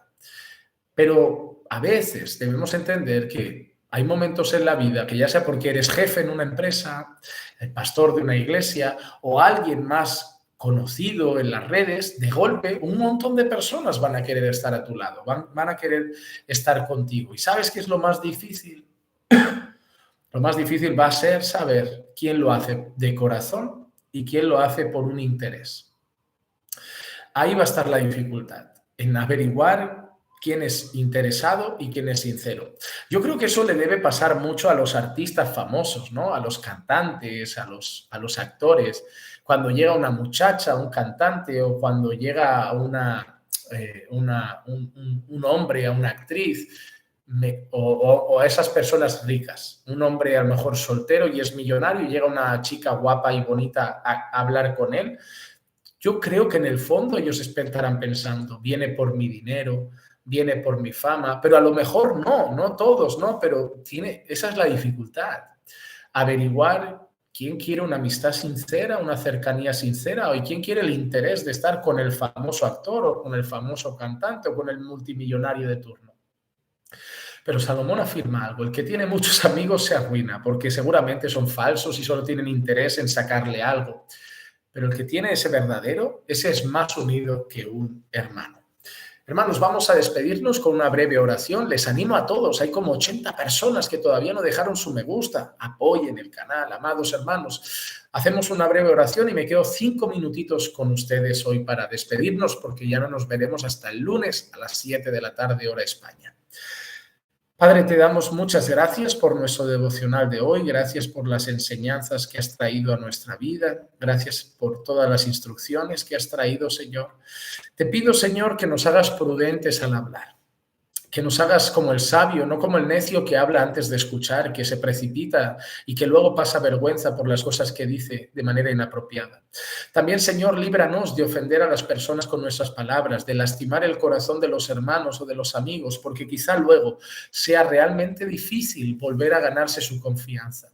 Pero a veces debemos entender que hay momentos en la vida que ya sea porque eres jefe en una empresa, el pastor de una iglesia o alguien más conocido en las redes, de golpe un montón de personas van a querer estar a tu lado, van a querer estar contigo. ¿Y sabes qué es lo más difícil? Lo más difícil va a ser saber quién lo hace de corazón y quién lo hace por un interés. Ahí va a estar la dificultad, en averiguar quién es interesado y quién es sincero. Yo creo que eso le debe pasar mucho a los artistas famosos, ¿no? A los cantantes, a los actores. Cuando llega una muchacha, un cantante, o cuando llega un hombre, a una actriz, o a esas personas ricas. Un hombre a lo mejor soltero y es millonario y llega una chica guapa y bonita a hablar con él. Yo creo que en el fondo ellos estarán pensando, viene por mi dinero, viene por mi fama, pero a lo mejor no todos, ¿no? Pero esa es la dificultad. Averiguar quién quiere una amistad sincera, una cercanía sincera, o quién quiere el interés de estar con el famoso actor o con el famoso cantante o con el multimillonario de turno. Pero Salomón afirma algo, el que tiene muchos amigos se arruina, porque seguramente son falsos y solo tienen interés en sacarle algo. Pero el que tiene ese verdadero, ese es más unido que un hermano. Hermanos, vamos a despedirnos con una breve oración. Les animo a todos, hay como 80 personas que todavía no dejaron su me gusta. Apoyen el canal, amados hermanos. Hacemos una breve oración y me quedo 5 minutitos con ustedes hoy para despedirnos, porque ya no nos veremos hasta el lunes a las 7 de la tarde, hora España. Padre, te damos muchas gracias por nuestro devocional de hoy, gracias por las enseñanzas que has traído a nuestra vida, gracias por todas las instrucciones que has traído, Señor. Te pido, Señor, que nos hagas prudentes al hablar, que nos hagas como el sabio, no como el necio que habla antes de escuchar, que se precipita y que luego pasa vergüenza por las cosas que dice de manera inapropiada. También, Señor, líbranos de ofender a las personas con nuestras palabras, de lastimar el corazón de los hermanos o de los amigos, porque quizá luego sea realmente difícil volver a ganarse su confianza.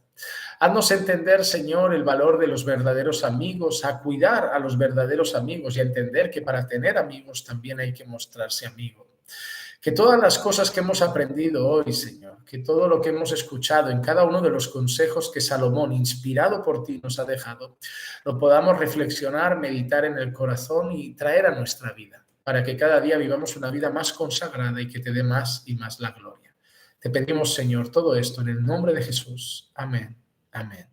Haznos entender, Señor, el valor de los verdaderos amigos, a cuidar a los verdaderos amigos y a entender que para tener amigos también hay que mostrarse amigo. Que todas las cosas que hemos aprendido hoy, Señor, que todo lo que hemos escuchado en cada uno de los consejos que Salomón, inspirado por ti, nos ha dejado, lo podamos reflexionar, meditar en el corazón y traer a nuestra vida, para que cada día vivamos una vida más consagrada y que te dé más y más la gloria. Te pedimos, Señor, todo esto en el nombre de Jesús. Amén. Amén.